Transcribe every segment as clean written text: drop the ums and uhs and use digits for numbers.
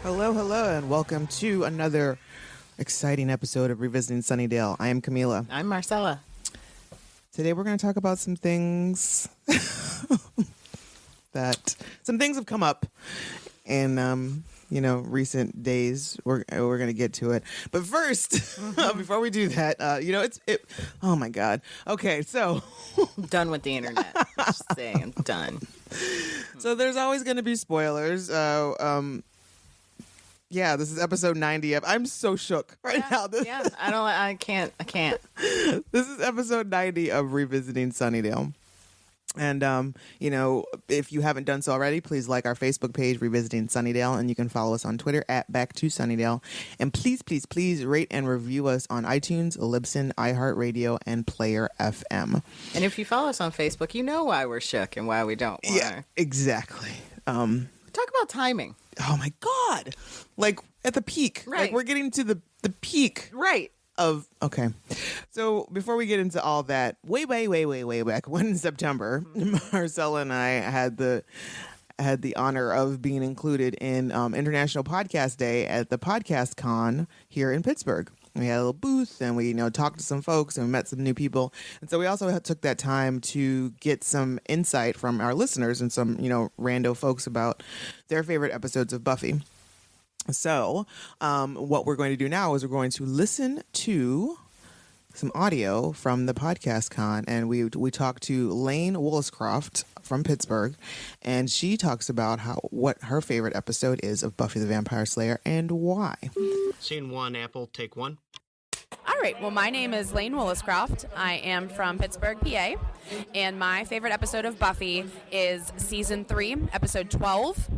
Hello, hello, and welcome to another exciting episode of Revisiting Sunnydale. I am Camila. I'm Marcella. Today we're going to talk about some things some things have come up in recent days. We're going to get to it. But first, before we do that, oh my God. Okay, so Done with the internet. Just saying, done. So there's always going to be spoilers. Yeah, this is episode 90 of. I'm so shook right now. I can't. This is episode 90 of Revisiting Sunnydale. And, if you haven't done so already, please like our Facebook page, Revisiting Sunnydale, and you can follow us on Twitter at Back to Sunnydale. And please, please, please rate and review us on iTunes, Libsyn, iHeartRadio, and Player FM. And if you follow us on Facebook, you know why we're shook and why we don't want Yeah, exactly. Talk about timing. Oh, my God. Like, at the peak. Right. Like, we're getting to the peak. Right. Okay. So before we get into all that, way back when in September, Marcella and I had the honor of being included in International Podcast Day at the Podcast Con here in Pittsburgh. We had a little booth and we, talked to some folks and we met some new people. And so we also took that time to get some insight from our listeners and some, rando folks about their favorite episodes of Buffy. So what we're going to do now is we're going to listen to some audio from the Podcast Con, and we talked to Lane Wollscroft from Pittsburgh, and she talks about what her favorite episode is of Buffy the Vampire Slayer and why. Scene one, Apple, take one. All right. Well, my name is Lane Wollscroft. I am from Pittsburgh, PA, and my favorite episode of Buffy is season 3, episode 12.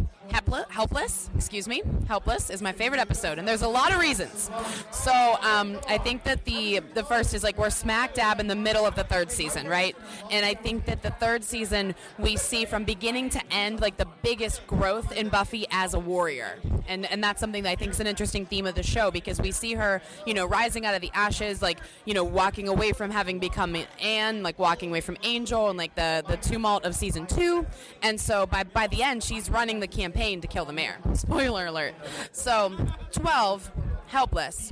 Helpless is my favorite episode, and there's a lot of reasons. So I think that the first is like we're smack dab in the middle of the third season, right? And I think that the third season we see from beginning to end like the biggest growth in Buffy as a warrior, and that's something that I think is an interesting theme of the show because we see her, rising out of the ashes, like walking away from having become Anne, like walking away from Angel, and like the tumult of season 2, and so by the end she's running the campaign to kill the mayor. Spoiler alert. So 12, Helpless.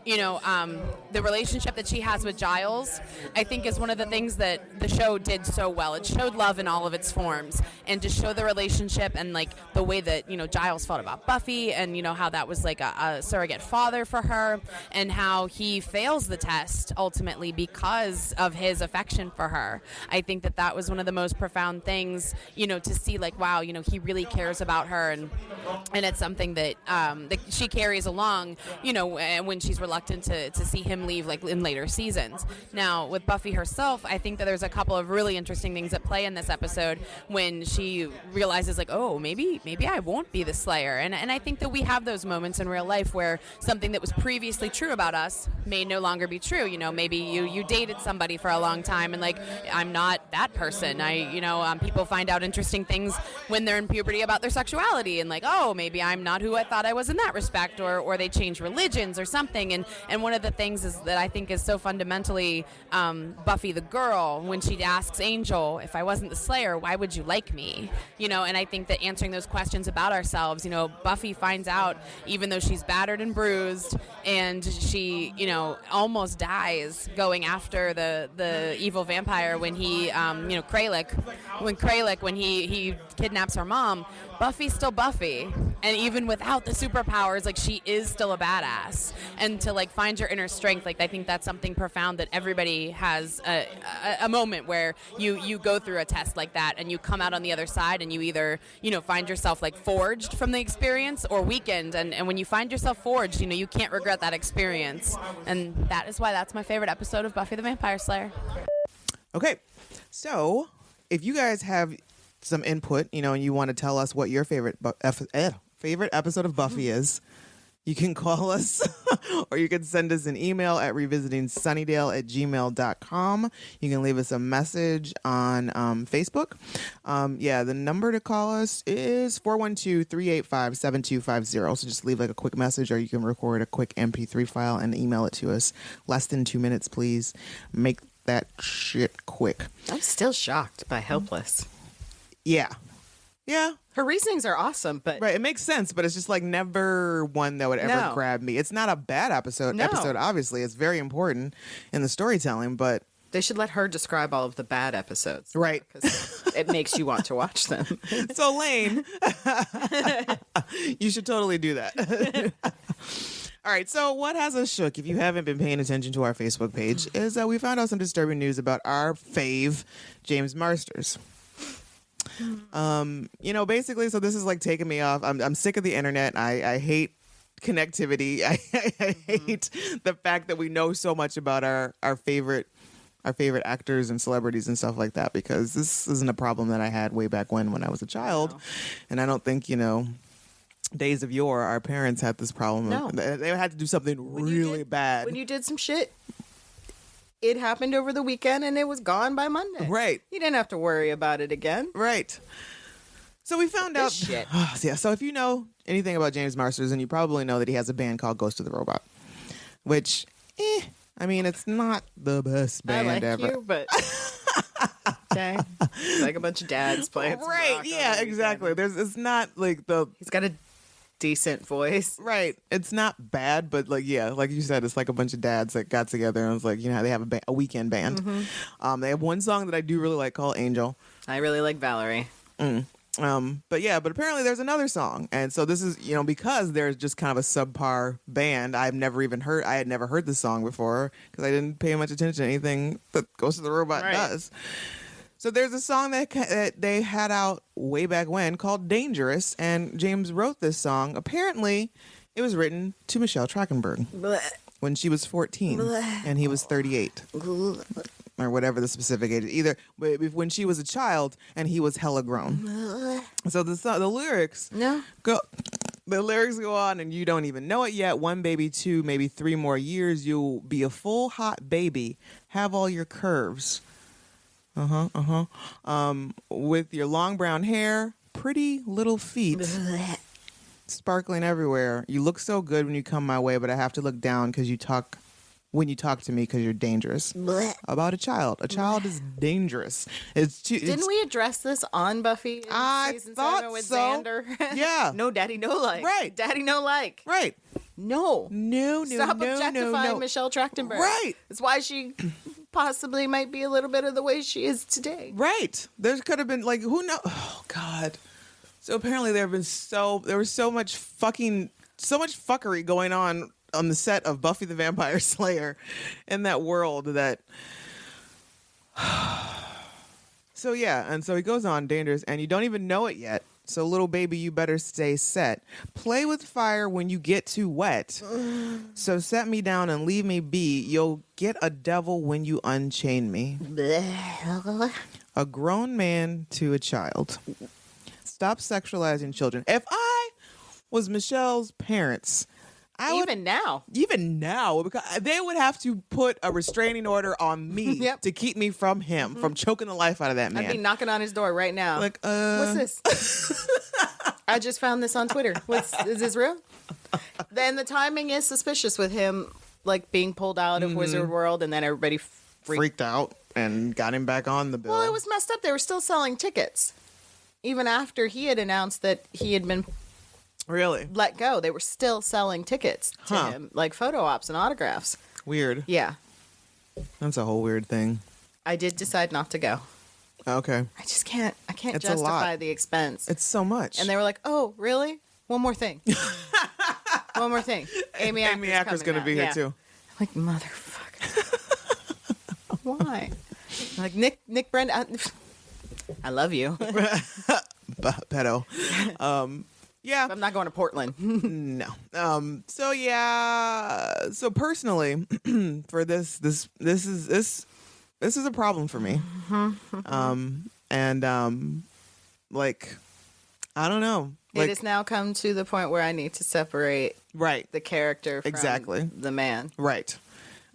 The relationship that she has with Giles, I think, is one of the things that the show did so well. It showed love in all of its forms, and to show the relationship and like the way that Giles felt about Buffy, and how that was like a surrogate father for her, and how he fails the test ultimately because of his affection for her. I think that was one of the most profound things, to see like, wow, he really cares about her, and it's something that that she carries along, when she's reluctant to see him leave like in later seasons. Now with Buffy herself, I think that there's a couple of really interesting things at play in this episode when she realizes like, oh, maybe I won't be the Slayer, and I think that we have those moments in real life where something that was previously true about us may no longer be true. Maybe you dated somebody for a long time and like, I'm not that person. People find out interesting things when they're in puberty about their sexuality, and like, oh, maybe I'm not who I thought I was in that respect, or they change religions or something. And one of the things is that I think is so fundamentally Buffy the girl, when she asks Angel, if I wasn't the Slayer, why would you like me? And I think that answering those questions about ourselves, Buffy finds out, even though she's battered and bruised and she, almost dies going after the evil vampire when he, Kralik, when he kidnaps her mom, Buffy's still Buffy. And even without the superpowers, like, she is still a badass. And to like find your inner strength, like, I think that's something profound that everybody has a moment where you go through a test like that and you come out on the other side and you either, find yourself like forged from the experience or weakened. And when you find yourself forged, you can't regret that experience. And that is why that's my favorite episode of Buffy the Vampire Slayer. Okay. So if you guys have some input, and you want to tell us what your favorite episode of Buffy is, you can call us or you can send us an email at revisitingsunnydale@gmail.com. You can leave us a message on Facebook. The number to call us is 412-385-7250. So just leave like a quick message, or you can record a quick MP3 file and email it to us. Less than 2 minutes, please. Make that shit quick. I'm still shocked by Helpless. Yeah. Yeah. Her reasonings are awesome, but Right. It makes sense, but it's just like never one that would ever No. grab me. It's not a bad episode. No. Episode, obviously. It's very important in the storytelling, but they should let her describe all of the bad episodes. Right. Because it makes you want to watch them. so Lane, you should totally do that. All right, so what has us shook, if you haven't been paying attention to our Facebook page, is that we found out some disturbing news about our fave, James Marsters. Basically, so this is like taking me off. I'm sick of the internet. I hate connectivity. I hate the fact that we know so much about our favorite actors and celebrities and stuff like that, because this isn't a problem that I had way back when I was a child. No. And I don't think, days of yore, our parents had this problem. No. They had to do something really bad. When you did some shit, it happened over the weekend and it was gone by Monday. Right. You didn't have to worry about it again. Right. So we found out. Shit. So if you know anything about James Marsters, then you probably know that he has a band called Ghost of the Robot, which, it's not the best band I like ever. you, but okay. It's like a bunch of dads playing some Right. rock on Yeah, the exactly. weekend. It's not like the He's got a decent voice. right. It's not bad, but like you said, it's like a bunch of dads that got together and was like, they have a weekend band. They have one song that I do really like called Angel. I really like Valerie. But apparently there's another song, and so this is because there's just kind of a subpar band. I had never heard this song before because I didn't pay much attention to anything that Ghost of the Robot Right. does. So there's a song that they had out way back when called Dangerous, and James wrote this song. Apparently, it was written to Michelle Trachtenberg when she was 14 and he was 38. Or whatever the specific age, either when she was a child and he was hella grown. So the lyrics go on, and you don't even know it yet. 1 baby, 2, maybe 3 more years, you'll be a full hot baby, have all your curves. With your long brown hair, pretty little feet, sparkling everywhere. You look so good when you come my way, but I have to look down because when you talk to me because you're dangerous. About a child. A child is dangerous. Didn't we address this on Buffy in I season thought 7 with so. Xander? Yeah. No daddy, no like. Right. Daddy, no like. Right. No. No. Stop objectifying Michelle Trachtenberg. Right. That's why she possibly might be a little bit of the way she is today. Right. There could have been who knows? Oh God. So apparently there was so much fuckery going on the set of Buffy the Vampire Slayer in that world that. So and so he goes on, dangerous, and you don't even know it yet. So little baby, you better stay set. Play with fire when you get too wet. So set me down and leave me be. You'll get a devil when you unchain me. A grown man to a child. Stop sexualizing children. If I was Michelle's parents, even now, because they would have to put a restraining order on me to keep me from him, from choking the life out of that man. I'd be knocking on his door right now. What's this? I just found this on Twitter. Is this real? Then the timing is suspicious with him, being pulled out of Wizard World, and then everybody freaked out and got him back on the bill. Well, it was messed up. They were still selling tickets, even after he had announced that he had been. Really? Let go. They were still selling tickets to him, like photo ops and autographs. Weird. Yeah. That's a whole weird thing. I did decide not to go. Okay. I just can't. I can't It's justify the expense. It's so much. And they were like, "Oh, really? One more thing. One more thing. Amy Acker's going to be here too." I'm like, motherfucker. Why? Like Nick Brent. I love you. Pedo. Yeah. I'm not going to Portland. No. So personally, for this is a problem for me. I don't know. It has now come to the point where I need to separate the character from the man. Right.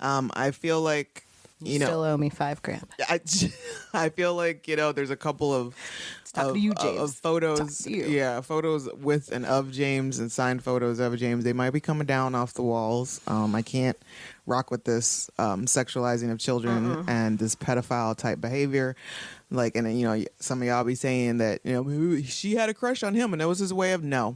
I feel like you know, still owe me $5,000. I feel like, you know, there's a couple of talking to you, James. Of photos, Talking to you. yeah, photos with and of James and signed photos of James. They might be coming down off the walls. I can't rock with this sexualizing of children and this pedophile type behavior. Like, and you know, some of y'all be saying that, you know, maybe she had a crush on him and that was his way of nope.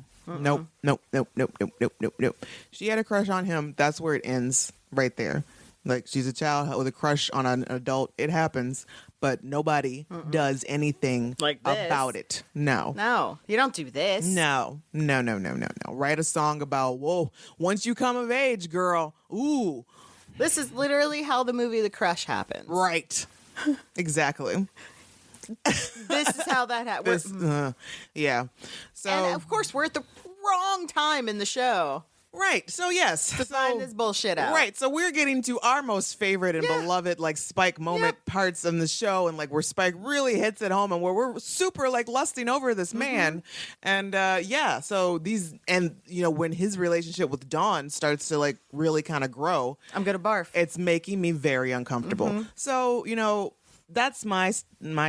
She had a crush on him. That's where it ends right there. Like, she's a child with a crush on an adult. It happens, but nobody does anything Like this. about it. No. No, you don't do this. No. Write a song about, whoa, once you come of age, girl. Ooh. This is literally how the movie The Crush happens. Right. Exactly. This is how that happens. Yeah. So, And of course, we're at the wrong time in the show right. So, yes. to find this bullshit out. Right. So we're getting to our most favorite and beloved like Spike moment parts of the show, and like where Spike really hits it home and where we're super like lusting over this man. And so these, and you know, when his relationship with Dawn starts to like really kind of grow, I'm gonna barf. it's making me very uncomfortable. So, you know, that's my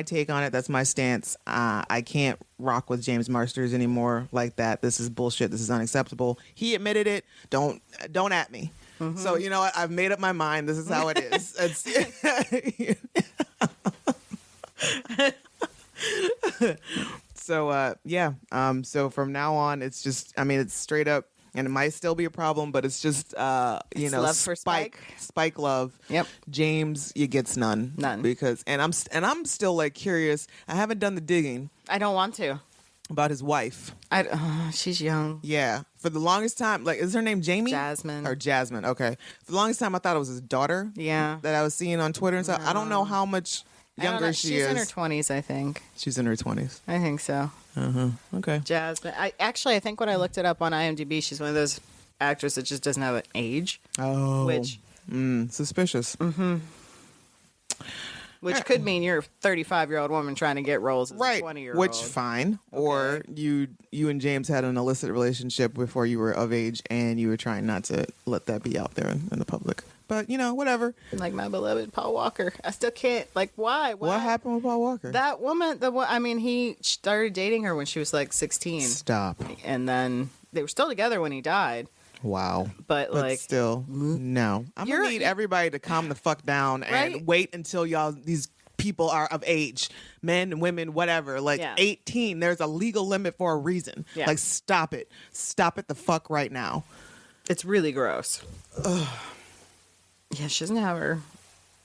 take on it. That's my stance. I can't rock with James Marsters anymore like that. This is bullshit. This is unacceptable. He admitted it. Don't at me. So, you know what? I've made up my mind. This is how it is. So, so from now on, it's just, I mean, it's straight up, and it might still be a problem, but it's just, you know, love for Spike. Spike love. Yep. James, you gets none. Because, and I'm still like curious. I haven't done the digging I don't want to. about his wife. She's young. Yeah. For the longest time, like, is her name Jamie? Jasmine. Or Jasmine. Okay. For the longest time, I thought it was his daughter. Yeah. That I was seeing on Twitter and stuff. I don't know how much I don't younger know. she She's is. in her 20s, I think. She's in her 20s. I think so. Okay. Jasmine. I think when I looked it up on IMDb, she's one of those actors that just doesn't have an age. Oh. Which suspicious. Which could mean you're a 35-year-old woman trying to get roles as a 20-year-old. Which, fine. Or you and James had an illicit relationship before you were of age and you were trying not to let that be out there in the public. But, you know, whatever. Like my beloved Paul Walker. I still can't. Like, why? What happened with Paul Walker? That woman, he started dating her when she was like 16. Stop. And then they were still together when he died. Wow. But like, still, no. I'm going to need everybody to calm the fuck down and wait until these people are of age. Men, women, whatever. Like 18, there's a legal limit for a reason. Yeah. Like, stop it. Stop it the fuck right now. It's really gross. Ugh. Yeah, she doesn't have her.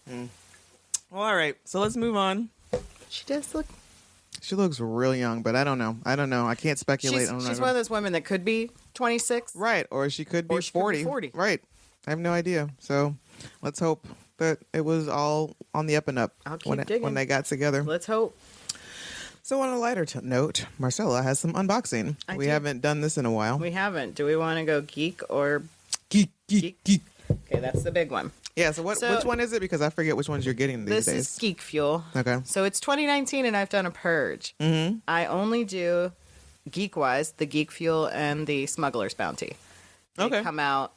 Well, all right. So let's move on. She does look. She looks real young, but I don't know. I can't speculate. She's one of those women that could be 26. Right. Or she could be 40. 40. Right. I have no idea. So let's hope that it was all on the up and up I'll keep digging. when they got together. Let's hope. So on a lighter note, Marcella has some unboxing. We haven't done this in a while. We haven't. Do we want to go geek or Geek. Okay, that's the big one. Yeah, so which one is it? Because I forget which ones you're getting these days. This is Geek Fuel. Okay. So it's 2019 and I've done a purge. Mm-hmm. I only do geek-wise the Geek Fuel and the Smuggler's Bounty. They come out.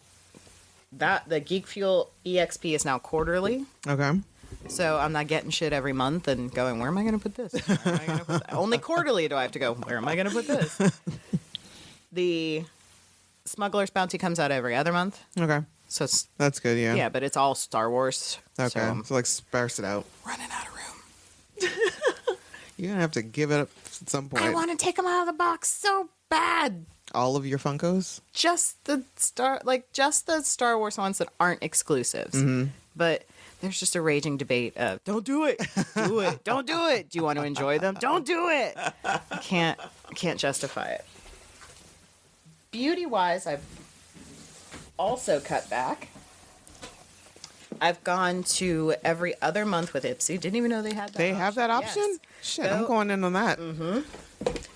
The Geek Fuel EXP is now quarterly. Okay. So I'm not getting shit every month and going, where am I going to put this? Where am I gonna put that? Only quarterly do I have to go, where am I going to put this? The Smuggler's Bounty comes out every other month. Okay. So it's, that's good, yeah. Yeah, but it's all Star Wars. Okay. So like sparse it out. Running out of room. You're going to have to give it up at some point. I want to take them out of the box so bad. All of your Funkos? Just the Star Wars ones that aren't exclusives. Mm-hmm. But there's just a raging debate of don't do it, do it, don't do it. Do you want to enjoy them? Don't do it. I can't justify it. Beauty wise, I've also cut back. I've gone to every other month with Ipsy. Didn't even know they had that. They have that option? Yes. Shit, I'm going in on that. Mm-hmm.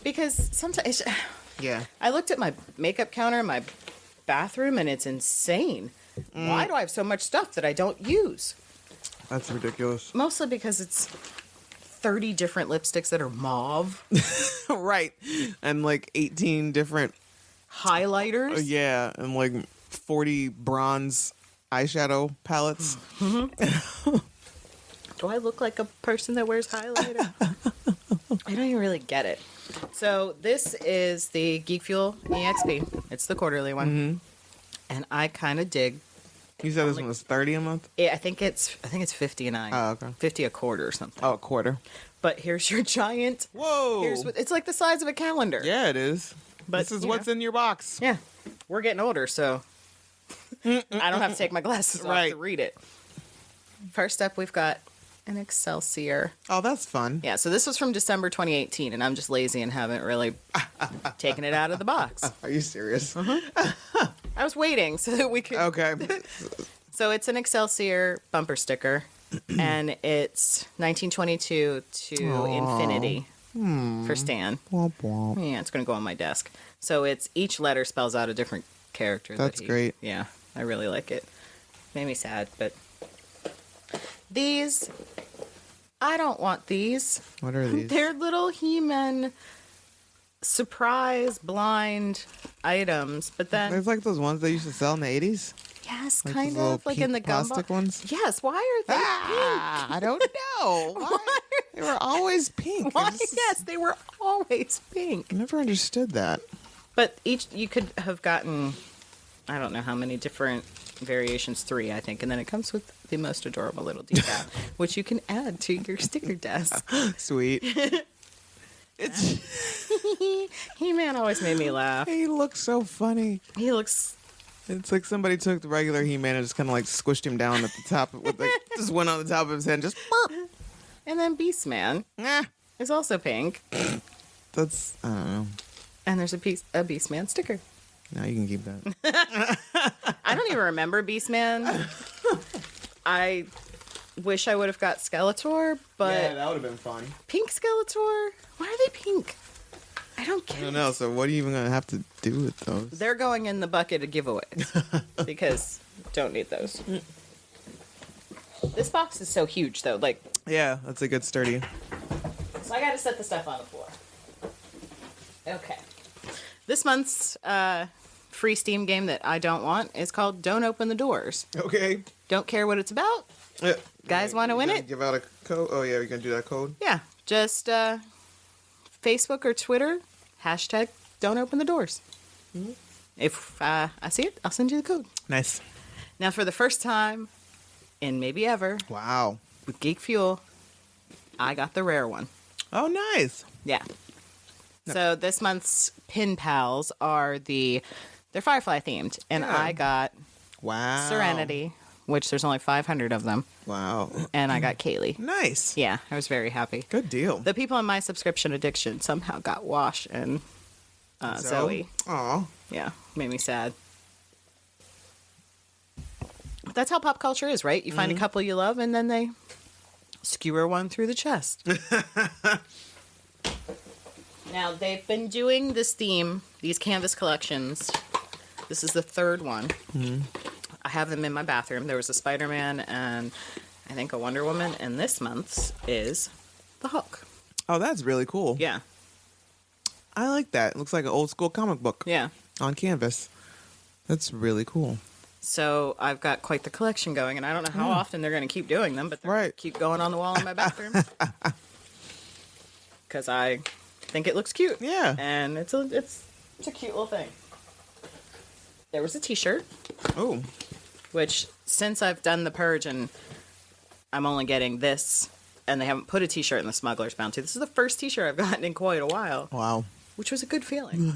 Because sometimes, Yeah. I looked at my makeup counter in my bathroom and it's insane. Why do I have so much stuff that I don't use? That's ridiculous. Mostly because it's 30 different lipsticks that are mauve. Right. And like 18 different Highlighters. yeah, and like 40 bronze eyeshadow palettes. Do I look like a person that wears highlighter? I don't even really get it. So this is the Geek Fuel EXP. It's the quarterly one. Mm-hmm. And I kind of dig. You said this one was $30 a month? Yeah, I think it's 59. Oh, okay. 50 a quarter or something. Oh, a quarter. But here's your giant. Whoa. It's like the size of a calendar. Yeah, it is. But, this is what's in your box. Yeah. We're getting older, so I don't have to take my glasses off to read it. First up, we've got an Excelsior. Oh, that's fun. Yeah, so this was from December 2018, and I'm just lazy and haven't really taken it out of the box. Are you serious? I was waiting so that we could... Okay. So it's an Excelsior bumper sticker, and it's 1922 to infinity for Stan. Womp womp. Yeah, it's going to go on my desk. So it's each letter spells out a different character. That's great. Yeah, I really like it. Made me sad, but these, I don't want these. What are these? They're little He-Man surprise blind items, but then There's like those ones they used to sell in the 80s. yes, Like kind those little of like pink in the plastic gumball ones. Yes, why are they pink? I don't know. Why? They were always pink. Why? I just Yes, they were always pink. never understood that. But each you could have gotten, I don't know how many different variations, 3 I think, and then it comes with the most adorable little decal, which you can add to your sticker desk. Sweet. It's He-Man always made me laugh. he looks so funny. He looks It's like somebody took the regular He-Man and just kind of like squished him down at the top with like just went on the top of his head and just burp. and then Beastman Nah, is also pink, that's I don't know. and there's a Beastman sticker. Now you can keep that. I don't even remember Beastman. I wish I would have got Skeletor, but that would have been fun. pink Skeletor? Why are they pink? I don't get I don't know. So what are you even gonna have to do with those? They're going in the bucket of giveaways because don't need those. This box is so huge, though. Like, Yeah, that's a good sturdy. so I got to set the stuff on the floor. Okay. This month's free Steam game that I don't want is called Don't Open the Doors. Okay. Don't care what it's about. Yeah. Guys wanna win gonna it? Give out a code. Oh yeah, you're gonna do that code. Yeah, just Facebook or Twitter, hashtag Don't Open the Doors. If I see it, I'll send you the code. Nice. Now, for the first time in maybe ever, Wow. with Geek Fuel, I got the rare one. Oh, nice. Yeah. So this month's pin pals are they're Firefly themed, and Yeah. I got Wow. Serenity, which there's only 500 of them, Wow. and I got Kaylee. Nice. Yeah, I was very happy. Good deal. The people in my subscription addiction somehow got Wash and Zoe. Aw. Yeah, made me sad. But that's how pop culture is, right? You find a couple you love, and then they skewer one through the chest. Now, they've been doing this theme, these canvas collections. This is the third one. I have them in my bathroom. There was a Spider-Man and I think a Wonder Woman, and this month's is the Hulk. Oh, that's really cool. Yeah, I like that. It looks like an old school comic book yeah. on canvas. That's really cool. So I've got quite the collection going, and I don't know how often they're going to keep doing them, but they're gonna Right. keep going on the wall in my bathroom because I think it looks cute. Yeah. And it's a cute little thing. There was a T-shirt, Oh. which since I've done the purge and I'm only getting this, and they haven't put a T-shirt in the Smuggler's Bounty. This is the first T-shirt I've gotten in quite a while, Wow. which was a good feeling.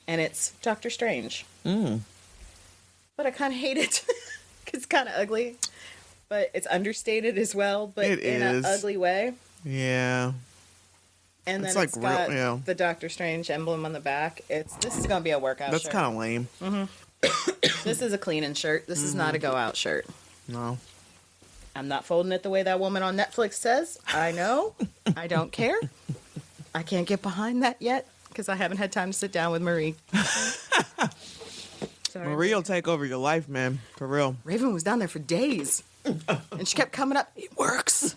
And it's Doctor Strange. But I kind of hate it because it's kind of ugly. But it's understated as well, but It in is. an ugly way. Yeah. And It's then like it's got real- yeah. the Doctor Strange emblem on the back. This is going to be a workout That's shirt. kind of lame. This is a clean-in shirt. This is not a go-out shirt. No. I'm not folding it the way that woman on Netflix says. I know. I don't care. I can't get behind that yet because I haven't had time to sit down with Marie. Sorry. Marie will take over your life, man. For real. Raven was down there for days. And she kept coming up. It works.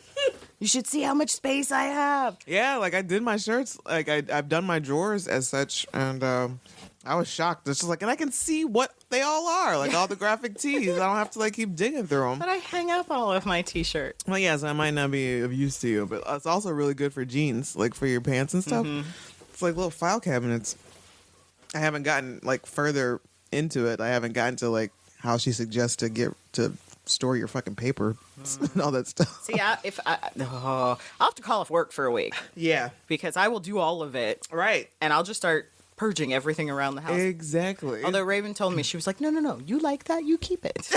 You should see how much space I have. Yeah, like I did my shirts. Like I've done my drawers as such, and I was shocked. It's just like, and I can see what they all are, like all the graphic tees. I don't have to like keep digging through them. But I hang up all of my t-shirts. Well, yes, I might not be of use to you, but it's also really good for jeans, like for your pants and stuff. It's like little file cabinets. I haven't gotten like further into it. I haven't gotten to like how she suggests to store your fucking paper and all that stuff. See, I'll have to call off work for a week Yeah. because I will do all of it, Right. and I'll just start purging everything around the house. Exactly. Although Raven told me, she was like, no, you like that, you keep it.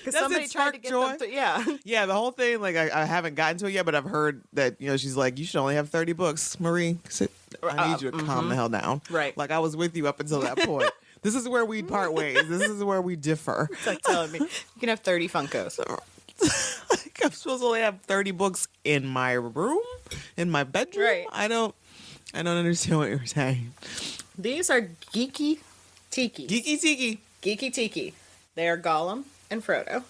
Because somebody tried to get them to, Yeah, the whole thing, like, I haven't gotten to it yet, but I've heard that, she's like, you should only have 30 books. Marie, I need you to calm the hell down. Right. Like, I was with you up until that point. This is where we part ways. This is where we differ. It's like telling me, you can have 30 Funkos. Like, I'm supposed to only have 30 books in my room, in my bedroom. Right. I don't understand what you're saying. These are Geeky Tiki. Geeky Tiki. Geeky Tiki. They are Gollum and Frodo.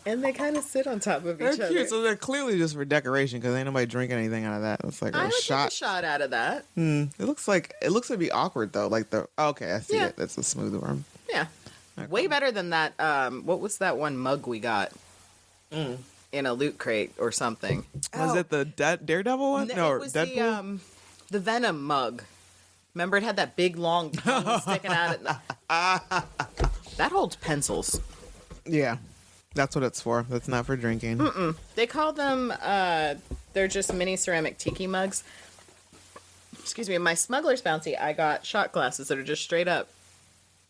And they kind of sit on top of They're each other. cute. So they're clearly just for decoration because ain't nobody drinking anything out of that. It's like I a would shot. take a shot out of that. It looks like to be awkward though. Like okay, I see Yeah. it. That's a smooth one. Yeah. Way better than that. What was that one mug we got in a loot crate or something? Was it the Daredevil one? No, it was Deadpool. the Venom mug. Remember, it had that big long tongue sticking out it. That holds pencils. Yeah, that's what it's for. That's not for drinking. They call them. They're just mini ceramic tiki mugs. Excuse me. In my smuggler's bounty, I got shot glasses that are just straight up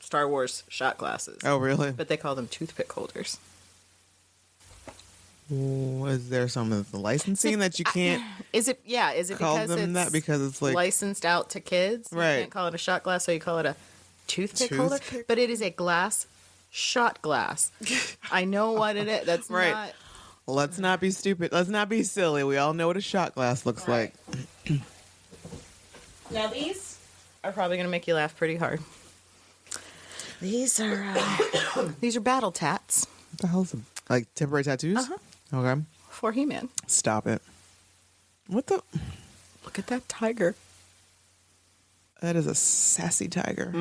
Star Wars shot glasses. Oh, really? But they call them toothpick holders. Was there some of the licensing that you can't Is it? Yeah. Is it call because them it's that because it's like licensed out to kids? Right. You can't call it a shot glass, so you call it a toothpick holder. Toothpick? But it is a glass shot glass. I know what it is. That's Right. not. Let's not be stupid. Let's not be silly. We all know what a shot glass looks Right. like. Now these are probably going to make you laugh pretty hard. These are battle tats What the hell's like temporary tattoos? Uh-huh. Okay. for He-Man. Stop it. What the? Look at that tiger. That is a sassy tiger.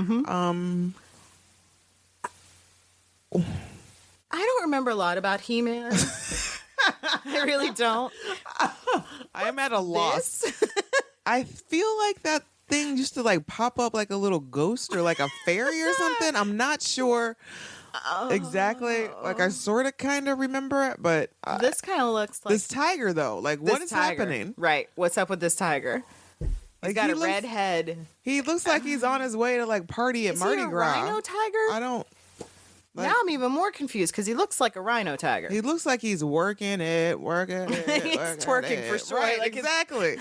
I don't remember a lot about He-Man. I really don't. I am at a loss. I feel like that thing used to like pop up like a little ghost or like a fairy or something. I'm not sure exactly. Like I sort of kind of remember it, but This kind of looks like this tiger though, like what this is tiger. happening? Right. What's up with this tiger? He's Like got he a looks, red head. He looks like he's on his way to like party at Is Mardi he a Gras. rhino tiger? I don't. Like, Now I'm even more confused because he looks like a rhino tiger. he looks like he's working it. He's working twerking it. for sure, Right, like his- exactly.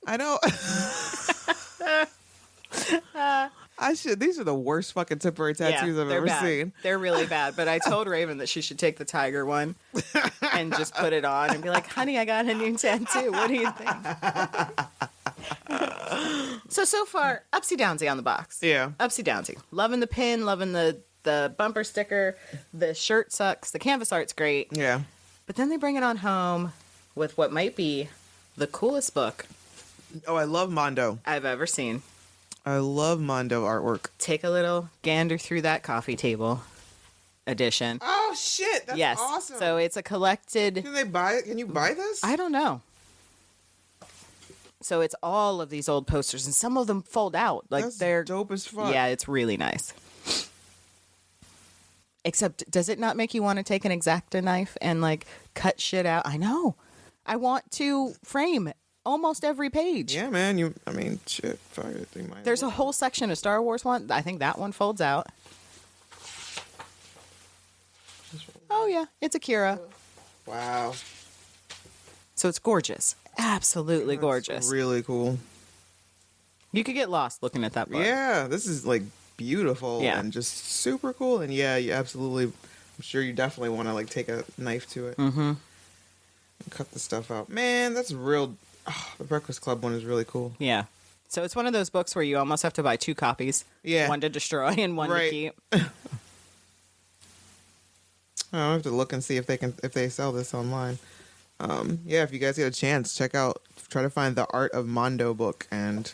I don't. These are the worst fucking temporary tattoos I've they're ever bad. seen. They're really bad. But I told Raven that she should take the tiger one and just put it on and be like, honey, I got a new tattoo. What do you think? So far, upsy downsy on the box. Yeah. Upsy downsy. Loving the pin, loving the bumper sticker. The shirt sucks. The canvas art's great. Yeah. But then they bring it on home with what might be the coolest book Oh, I love Mondo. I've ever seen. I love Mondo artwork. Take a little gander through that coffee table edition. Oh shit! That's yes. awesome. So it's a collected. Can they buy it? Can you buy this? I don't know. So it's all of these old posters, and some of them fold out. Like That's they're dope as fuck. Yeah, it's really nice. Except, does it not make you want to take an X-Acto knife and like cut shit out? I know. I want to frame almost every page. Yeah, man. I mean, shit. Fuck it. They might There's a whole section of Star Wars one. I think that one folds out. Oh yeah, it's Akira. Wow. So it's gorgeous. Absolutely That's gorgeous. Really cool. You could get lost looking at that book. Yeah, this is like beautiful Yeah. and just super cool. And yeah, you absolutely. I'm sure you definitely want to like take a knife to it. Mm-hmm. And cut the stuff out. Man, that's real. Oh, the Breakfast Club one is really cool. Yeah. So it's one of those books where you almost have to buy 2 copies. Yeah. One to destroy and one to Right. keep. I'll have to look and see if they sell this online. yeah, if you guys get a chance, try to find the Art of Mondo book, and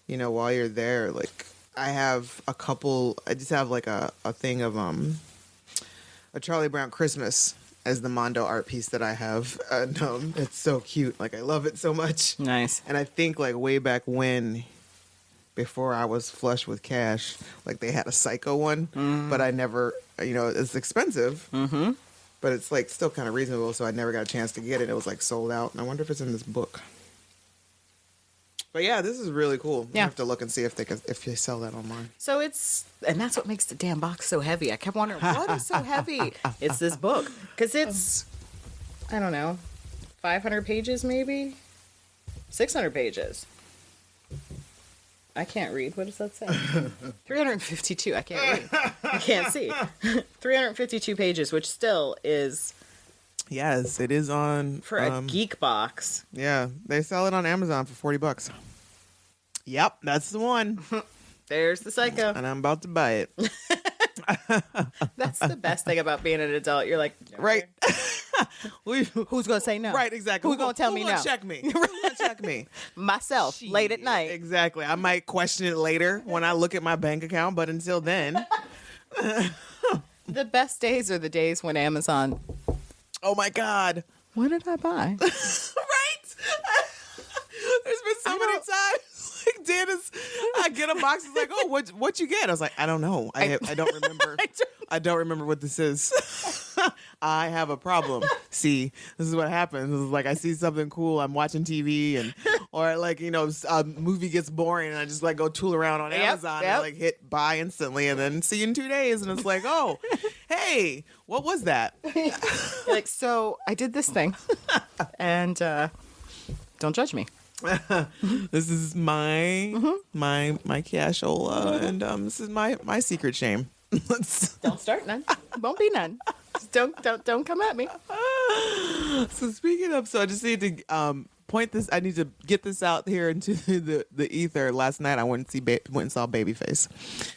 while you're there, like I just have like a thing of a Charlie Brown Christmas as the Mondo art piece that I have, and it's so cute. Like I love it so much. Nice. And I think like way back when, before I was flush with cash, like they had a Psycho one, but I never, it's expensive, but it's like still kind of reasonable, so I never got a chance to get it. It was like sold out, and I wonder if it's in this book. But yeah, this is really cool. Yeah. I have to look and see if they sell that online. So and that's what makes the damn box so heavy. I kept wondering, what is so heavy? It's this book. Because it's, I don't know, 500 pages maybe? 600 pages. I can't read. What does that say? 352. I can't read. I can't see. 352 pages, which still is... Yes, it is on... For a geek box. Yeah, they sell it on Amazon for $40. Yep, that's the one. There's the Psycho. And I'm about to buy it. That's the best thing about being an adult. You're like... Right. Who's going to say no? Right, exactly. Who's going to tell me no? Who's going to check me? Who's going to check me? Myself, late at night. Exactly. I might question it later when I look at my bank account, but until then... The best days are the days when Amazon... Oh my God. What did I buy? Right? There's been so many times. Like I get a box. It's like, oh, what you get? I was like, I don't know. I don't remember. I don't remember what this is. I have a problem. See, this is what happens. It's like I see something cool. I'm watching TV or like, a movie gets boring and I just like go tool around on Amazon and like hit buy instantly and then see you in 2 days. And it's like, oh, hey, what was that? Like, so I did this thing and don't judge me. This is my cashola, and this is my secret shame. Don't start none. Won't be none. Just don't come at me. So speaking of, I just need to point this. I need to get this out here into the ether. Last night I went and saw Babyface.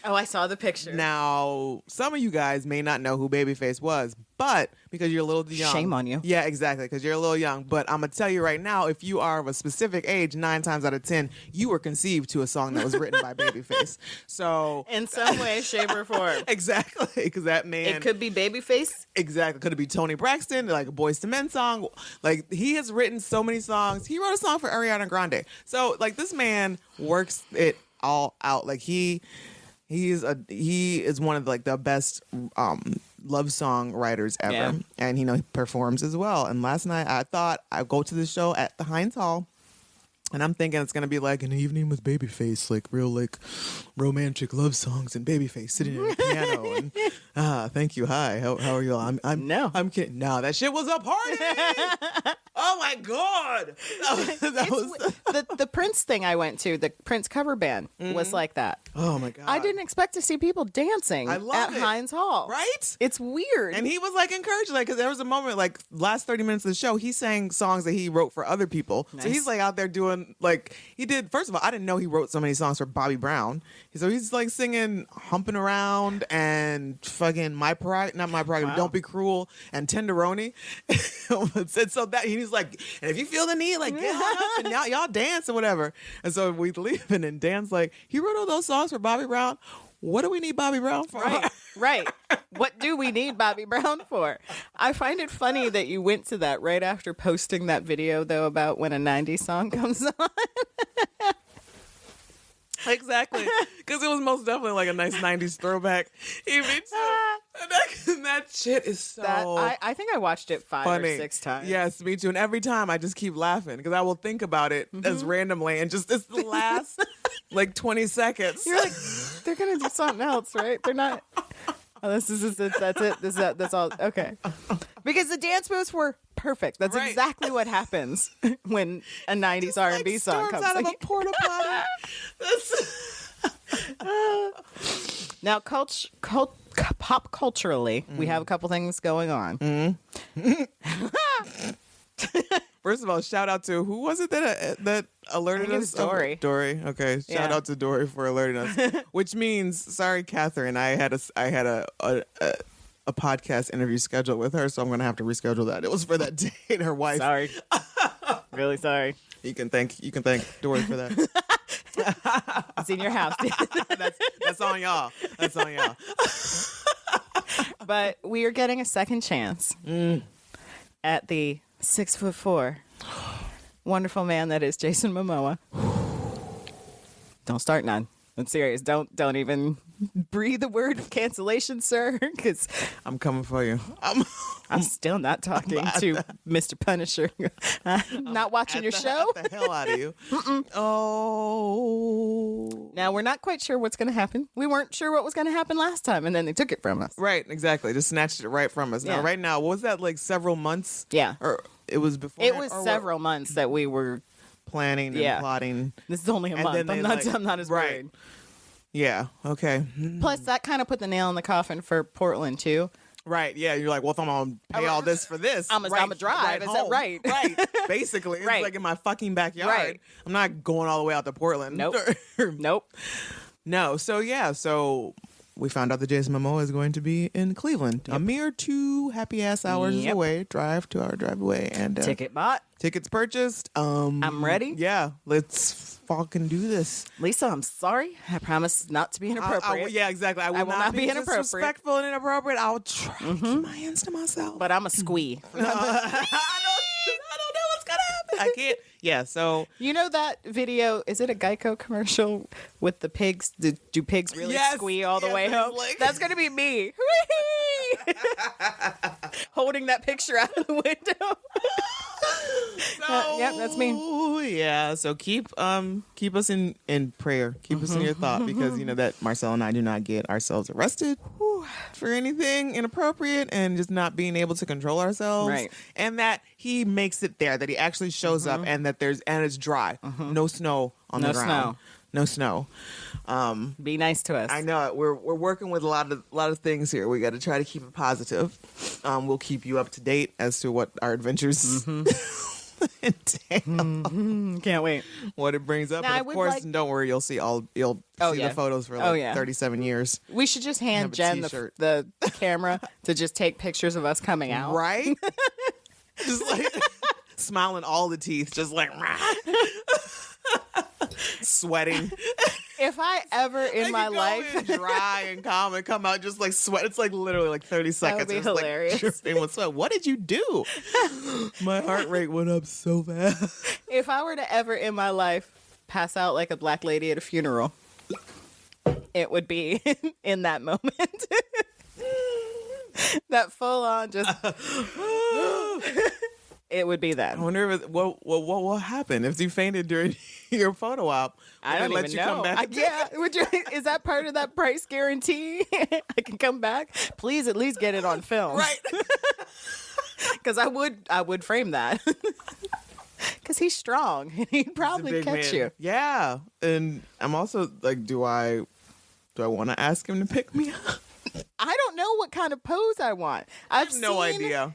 Oh, I saw the picture. Now some of you guys may not know who Babyface was, but because you're a little young. Shame on you. Yeah, exactly, because you're a little young. But I'm going to tell you right now, if you are of a specific age, 9 times out of 10, you were conceived to a song that was written by Babyface. So in some way, shape, or form. Exactly, because that man... It could be Babyface. Exactly. Could it be Tony Braxton, like a Boyz II Men song? Like, he has written so many songs. He wrote a song for Ariana Grande. So, like, this man works it all out. Like, he is one of like the best love song writers ever. Yeah. And he performs as well. And last night I thought I'd go to the show at the Heinz Hall, and I'm thinking it's gonna be like an evening with Babyface, like real like romantic love songs and Babyface sitting at a piano and thank you, hi, how are you all? I'm kidding. No, that shit was a party. Oh my God. The Prince thing I went to, the Prince cover band was like that. Oh my God. I didn't expect to see people dancing at Heinz Hall. Right? It's weird. And he was like encouraging, like, because there was a moment, like last 30 minutes of the show, he sang songs that he wrote for other people. Nice. So he's like out there doing, like, he did, first of all, I didn't know he wrote so many songs for Bobby Brown. So he's like singing Humping Around and fucking My Prerogative, not My Prerogative, Don't Be Cruel, and Tenderoni. And so that he's like, and if you feel the need, like, get on up and y'all dance or whatever. And so we leaving, and Dan's like, he wrote all those songs for Bobby Brown. What do we need Bobby Brown for? Right. What do we need Bobby Brown for? I find it funny that you went to that right after posting that video, though, about when a 90s song comes on. Exactly. Because it was most definitely like a nice 90s throwback. Even that shit is so I think I watched it 5 or 6 times. Yes, me too. And every time I just keep laughing because I will think about it as randomly and just it's the last like 20 seconds. You're like, they're going to do something else, right? They're not... Oh, this is it. That's it. That's all. Okay. Because the dance moves were perfect. That's exactly what happens when a 90s R&B song comes out of a porta potty. Now, pop culturally, we have a couple things going on. First of all, shout out to who was it that alerted us? It was Dory. Dory. Okay. Shout out to Dory for alerting us. Which means, sorry, Catherine. I had a a podcast interview scheduled with her, so I'm gonna have to reschedule that. It was for that date. Her wife. Sorry. Really sorry. You can thank Dory for that. It's in your house. That's on y'all. That's on y'all. But we are getting a second chance at the 6'4" wonderful man that is Jason Momoa. Don't start none. I'm serious. Don't even breathe a word of cancellation, sir, because I'm coming for you. I'm still not talking to Mr. Punisher. Not watching your show. Get the hell out of you. Oh. Now, we're not quite sure what's going to happen. We weren't sure what was going to happen last time, and then they took it from us. Right, exactly. Just snatched it right from us. Now, Yeah. right now, what was that, like several months? Yeah. Or it was before? It was several months that we were... planning and Yeah. plotting. This is only a And month. then they, I'm not as right. worried. Yeah, okay. Plus, that kind of put the nail in the coffin for Portland, too. Right, yeah. You're like, well, if I'm going to pay all this for this. I'm a drive. Is that home. right? Right. Basically. It's Right. like in my fucking backyard. Right. I'm not going all the way out to Portland. Nope. Nope. No. So, yeah. So, we found out that Jason Momoa is going to be in Cleveland. A mere 2 happy-ass hours Yep. away. 2-hour drive away. And Ticket bought. tickets purchased. I'm ready. Yeah. Let's fucking do this. Lisa, I'm sorry. I promise not to be inappropriate. Yeah, exactly. I will not be inappropriate. disrespectful and inappropriate. I'll try to keep my hands to myself. But I'm a squee. I don't know what's gonna happen. I can't. Yeah. So You know that video? Is it a Geico commercial with the pigs? Do pigs really Yes, squee all the yes, way it's home? like- That's gonna be me. Whee! Holding that picture out of the window. Yep, that's me. Yeah. So keep us in prayer. Keep us in your thought, because you know that Marcel and I do not get ourselves arrested for anything inappropriate and just not being able to control ourselves. Right. And that he makes it there, that he actually shows up, and that it's dry. No snow on the No ground. snow. No snow. Be nice to us. I know it. We're working with a lot of things here. We got to try to keep it positive. We'll keep you up to date as to what our adventures entail, Can't wait. what it brings up. Now, I And of would course, like- don't worry, you'll see yeah. the photos for Oh, like yeah. 37 years. We should just hand Have a Jen t-shirt. the camera to just take pictures of us coming out. Right? Just like smiling all the teeth, just like sweating. If I ever in my You go life in dry and calm and come out just like sweat. It's like literally like 30 seconds. be It's like hilarious. dripping with sweat. What did you do? My heart rate went up so fast. If I were to ever in my life pass out like a black lady at a funeral, it would be in that moment. That full on just. It would be that. I wonder if what will happen if you fainted during your photo op. I Will don't they let even you know. come back? Yeah, is that part of that price guarantee? I can come back. Please, at least get it on film, Right. Because I would frame that. Because he's strong and he'd probably Big catch man. you. Yeah, and I'm also like, do I want to ask him to pick me up? I don't know what kind of pose I want. I have no seen idea.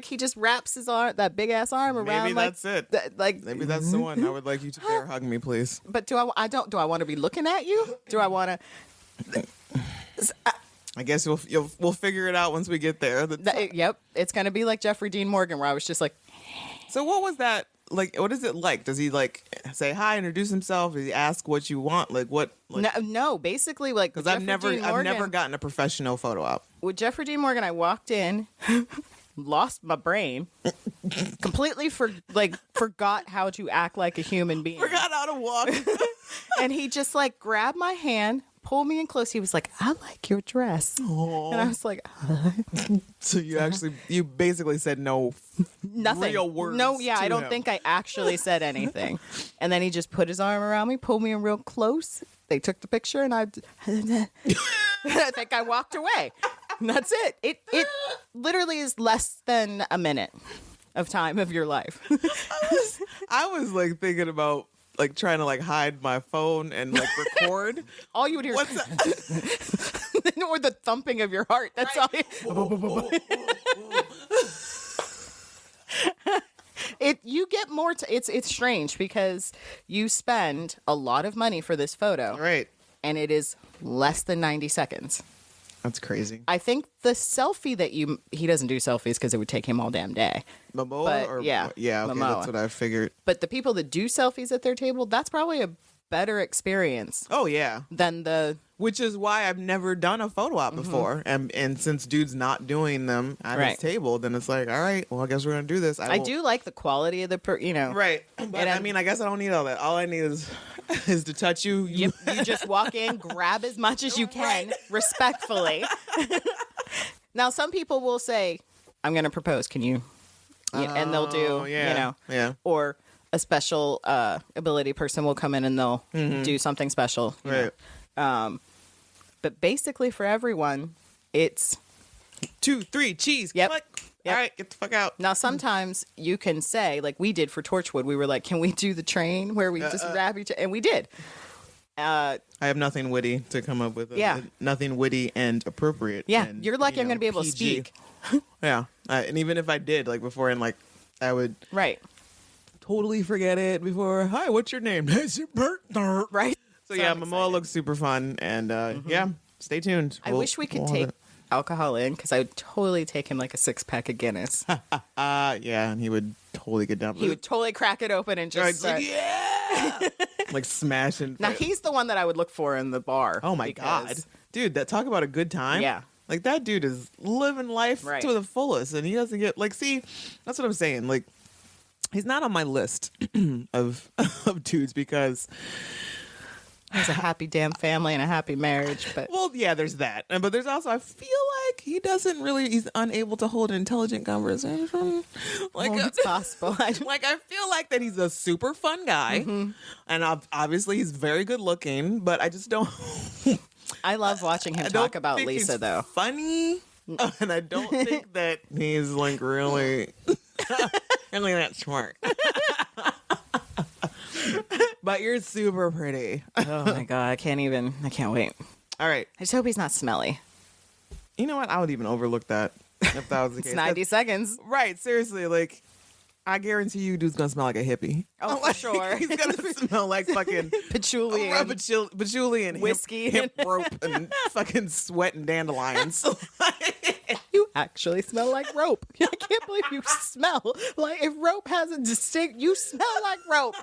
He just wraps his arm, that big ass arm around. Maybe that's it. Maybe that's the one. I would like you to bear hug me, please. But do I want to be looking at you? Do I want to? I guess we'll figure it out once we get there. Yep, it's gonna be like Jeffrey Dean Morgan, where I was just like, So what was that like? What is it like? Does he like say hi, introduce himself? Does he ask what you want? Like what? Like, no, basically like because I've never gotten a professional photo op. With Jeffrey Dean Morgan, I walked in, lost my brain, completely forgot how to act like a human being. Forgot how to walk. And he just like grabbed my hand, pulled me in close. He was like, "I like your dress," and I was like, So you basically said no. "Nothing, Real words No, yeah, to I don't him. think I actually said anything." And then he just put his arm around me, pulled me in real close. They took the picture, and I think I walked away. And that's it. It literally is less than a minute of time of your life. I was like thinking about like trying to like hide my phone and like record. All you would hear What's that? or the thumping of your heart. That's all. You get more. It's strange because you spend a lot of money for this photo, Right. and it is less than 90 seconds. That's crazy. I think the selfie that he doesn't do selfies because it would take him all damn day. Momoa But, or yeah, yeah, okay, Momoa. that's what I figured. But the people that do selfies at their table, that's probably a better experience Oh yeah. than the Which is why I've never done a photo op before. And since dude's not doing them at his Right. table, then it's like, all right, well, I guess we're going to do this. I will- do like the quality of the Right. But I mean, I guess I don't need all that. All I need is to touch you. you just walk in, grab as much as you can, respectfully. Now, some people will say, I'm going to propose. Can you? Yeah, and they'll do, Yeah. or a special ability person will come in and they'll do something special. you know. But basically for everyone, it's 2, 3, cheese. Yep. Click. Yep. All right, get the fuck out. now sometimes you can say, like we did for Torchwood, we were like, can we do the train where we just grab each other? And we did. I have nothing witty to come up with. Yeah. Nothing witty and appropriate. Yeah, and, you're lucky I'm going to be able to PG. speak. Yeah. And even if I did, like before, and like, I would Right. totally forget it before. Hi, what's your name? It's Bert. Right. So yeah, I'm Momoa excited. looks super fun, and yeah, stay tuned. I wish we could take alcohol in because I would totally take him like a 6-pack of Guinness. yeah, and he would totally get down. He would totally crack it open and just like, yeah, like smashing. Now he's the one that I would look for in the bar. Oh my because- god, dude! That talk about a good time. Yeah. like that dude is living life Right. to the fullest, and he doesn't get like. See, that's what I'm saying. Like, he's not on my list of dudes because. He has a happy damn family and a happy marriage, but Well, yeah, there's that. But there's also, I feel like he doesn't really, he's unable to hold an intelligent conversation. Like, it's possible. I don't- like I feel like that he's a super fun guy. And obviously he's very good looking, but I just don't. I love watching him I don't talk about think Lisa, he's though. funny. And I don't think that he's like really that smart. But you're super pretty. Oh my god, I can't wait. All right. I just hope he's not smelly. You know what? I would even overlook that if that was the It's case. 90 seconds. Right, seriously, like I guarantee you dude's gonna smell like a hippie. Oh, for sure. He's gonna smell like fucking Patchouli. and- patchouli and whiskey. hemp rope and fucking sweat and dandelions. You actually smell like rope. I can't believe you smell like if rope has a distinct. You smell like rope.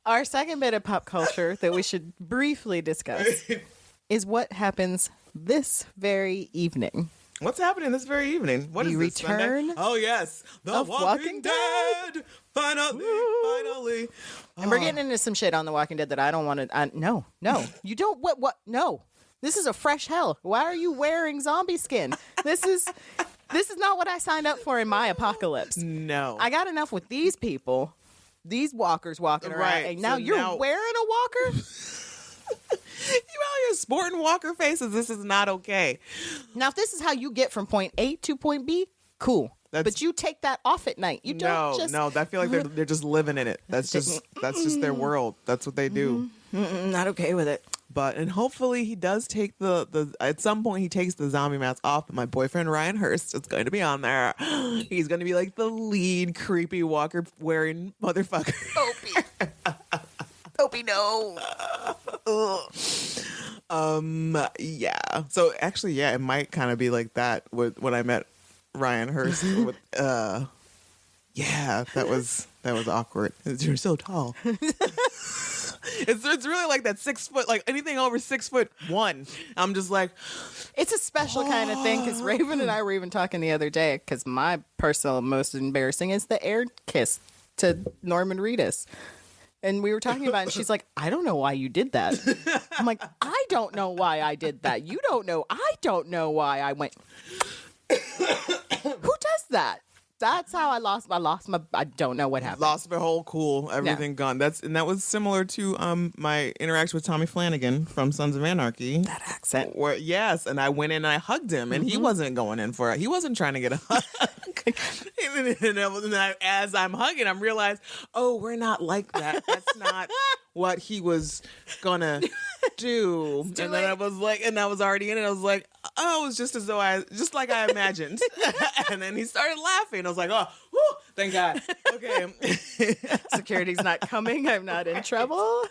Our second bit of pop culture that we should briefly discuss is what happens this very evening. What's happening this very evening? What The is this, Sunday? return Oh yes, the of Walking Walking Dead. Finally. And we're getting into some shit on The Walking Dead that I don't want to. No, you don't. What? No, this is a fresh hell. Why are you wearing zombie skin? This is not what I signed up for in my apocalypse. No, I got enough with these people, these walkers walking around, Right, and now so you're now- wearing a walker. you out here sporting walker faces. This is not okay. Now, if this is how you get from point A to point B, cool. But you take that off at night. You don't just No, I feel like they're just living in it. That's just their world. That's what they do. not okay with it. But and hopefully he does take the at some point he takes the zombie mask off. But my boyfriend Ryan Hurst is going to be on there. He's going to be like the lead creepy walker wearing motherfucker. Opie, no. Yeah. So actually, yeah, it might kind of be like that when I met Ryan Hurst. With, yeah, that was awkward. You're so tall. It's really like that 6 foot, like anything over 6'1". I'm just like, It's a special kind of thing because Raven and I were even talking the other day because my personal most embarrassing is the air kiss to Norman Reedus. And we were talking about it, and she's like, I don't know why you did that. I'm like, I don't know why I did that. You don't know. I don't know why I went. Who does that? That's how I lost my, I don't know what happened. lost my whole cool, everything gone. That was similar to my interaction with Tommy Flanagan from Sons of Anarchy. That accent. Where, yes, and I went in and I hugged him, and he wasn't going in for it. He wasn't trying to get a hug. and as I'm hugging, I'm realized, oh, we're not like that. That's not what he was gonna do. And then I was like, and I was already in it. I was like, oh, it was just as though just like I imagined. And then he started laughing. I was like, oh, whew, thank God. Okay. Security's not coming. I'm not in trouble.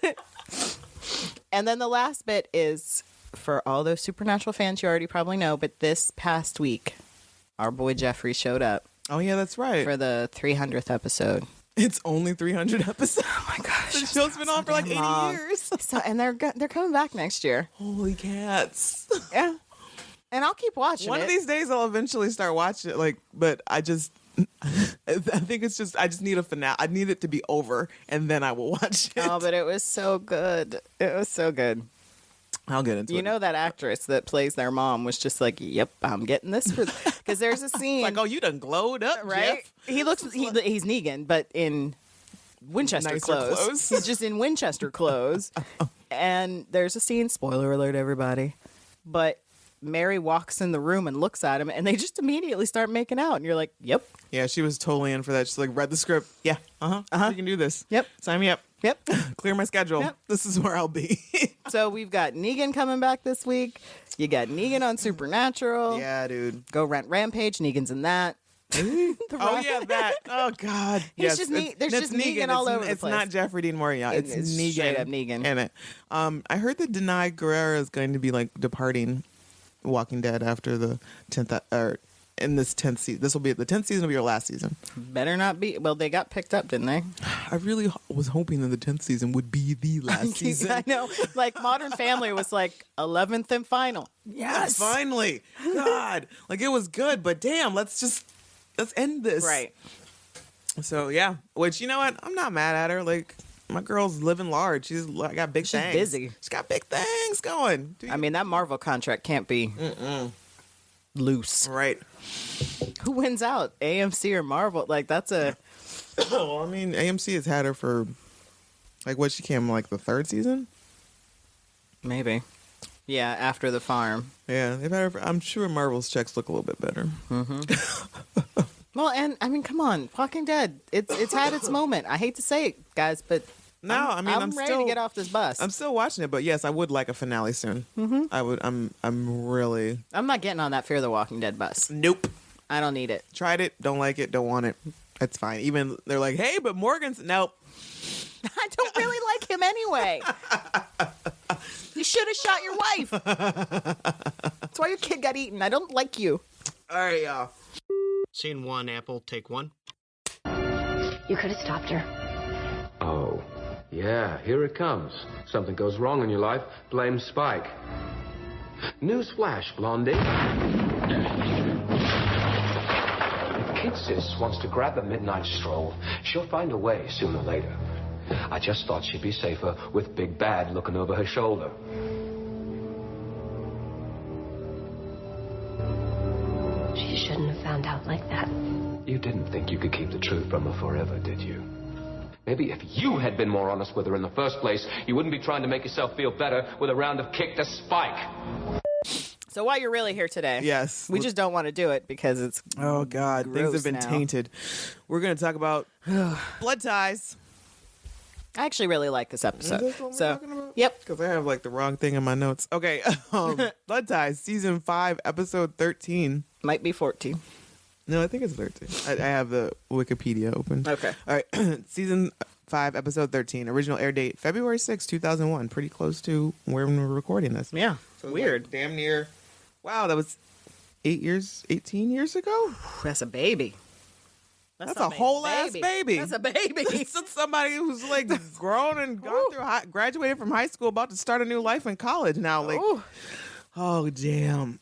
And then the last bit is for all those Supernatural fans, you already probably know, but this past week, our boy Jeffrey showed up Oh yeah, that's right. for the 300th episode. It's only 300 episodes. Oh my gosh. The show's been on for like 80 years. So, and they're coming back next year. Holy cats. Yeah. And I'll keep watching One it. of these days I'll eventually start watching it, but I think it's just, I just need a finale. I need it to be over and then I will watch it. Oh, but it was so good. It was so good. I'll get into it. You know that actress that plays their mom was just like, yep, I'm getting this for, because there's a scene. It's like, oh, you done glowed up, right? Jeff. He's Negan, but in Winchester Nicer clothes. clothes. He's just in Winchester clothes. And there's a scene, spoiler alert, everybody. But Mary walks in the room and looks at him, and they just immediately start making out. And you're like, yep, Yeah, she was totally in for that. She's like, read the script. Yeah, we can do this. Yep. Sign me up. yep. Clear my schedule. Yep. This is where I'll be. So we've got Negan coming back this week. You got Negan on Supernatural. Yeah, dude. Go rent Rampage. Negan's in that. Oh yeah, that. Oh god. He's just there's that's just Negan all over the It's place. not Jeffrey Dean Morgan. Yeah, it's Negan. straight up Negan. In it. I heard that Denai Guerrero is going to be like departing Walking Dead after the 10th or in this 10th season. This will be the 10th season will be your last season. Better not be. Well, they got picked up, didn't they? I really was hoping that the 10th season would be the last season. I know. Like Modern Family was like 11th and final. Yes. Finally. God. Like it was good, but damn, let's end this. Right. So yeah, which you know what? I'm not mad at her. Like my girl's living large. She's got big things. busy. She's got big things going. I mean, that Marvel contract can't be loose. Right. Who wins out? AMC or Marvel? Like that's a. Well, I mean, AMC has had her for like what she came like the 3rd season. Maybe. Yeah, after the farm. Yeah, they've had her. I'm sure Marvel's checks look a little bit better. Well, and I mean, come on, Walking Dead. It's had its moment. I hate to say it, guys, but No, I mean, I'm ready still to get off this bus. I'm still watching it, but yes, I would like a finale soon. I would. I'm really. I'm not getting on that Fear the Walking Dead bus. Nope. I don't need it. Tried it. Don't like it. Don't want it. It's fine. Even they're like, hey, but Morgan's nope. I don't really like him anyway. You should have shot your wife. That's why your kid got eaten. I don't like you. All right, y'all. Scene 1, Apple, take 1. You could have stopped her. Oh, yeah, here it comes. Something goes wrong in your life, blame Spike. Newsflash, Blondie. If Kid Sis wants to grab a midnight stroll, she'll find a way sooner or later. I just thought she'd be safer with Big Bad looking over her shoulder. She shouldn't have found out like that. You didn't think you could keep the truth from her forever, did you? Maybe if you had been more honest with her in the first place, you wouldn't be trying to make yourself feel better with a round of kick to Spike. So while you're really here today, Yes. we just don't want to do it because it's Oh God, things gross have been now. tainted. We're gonna talk about Blood Ties. I actually really like this episode. Is this what we're So, talking about? yep. Because I have like the wrong thing in my notes. Okay, Blood Ties, season 5, episode 13. Might be 14. No, I think it's 13. I have the Wikipedia open. Okay. All right, season 5, episode 13. Original air date February 6, 2001. Pretty close to when we're recording this. Yeah. So it's Weird. like damn near. Wow, that was 18 years ago. That's a baby. That's not a whole ass baby. baby. That's a baby. It's somebody who's like grown and gone through graduated from high school, about to start a new life in college now. Like, Ooh. oh damn!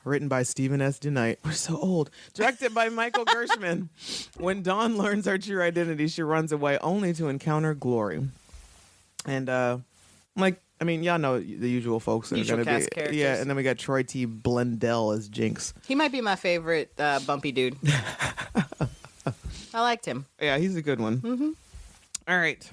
Written by Stephen S. DeKnight. We're so old. Directed by Michael Gershman. When Dawn learns her true identity, she runs away only to encounter Glory. And like, I mean, y'all know the usual folks that Usual are gonna cast be. characters. Yeah, and then we got Troy T. Blundell as Jinx. He might be my favorite bumpy dude. I liked him. Yeah, he's a good one. Mm-hmm. All right.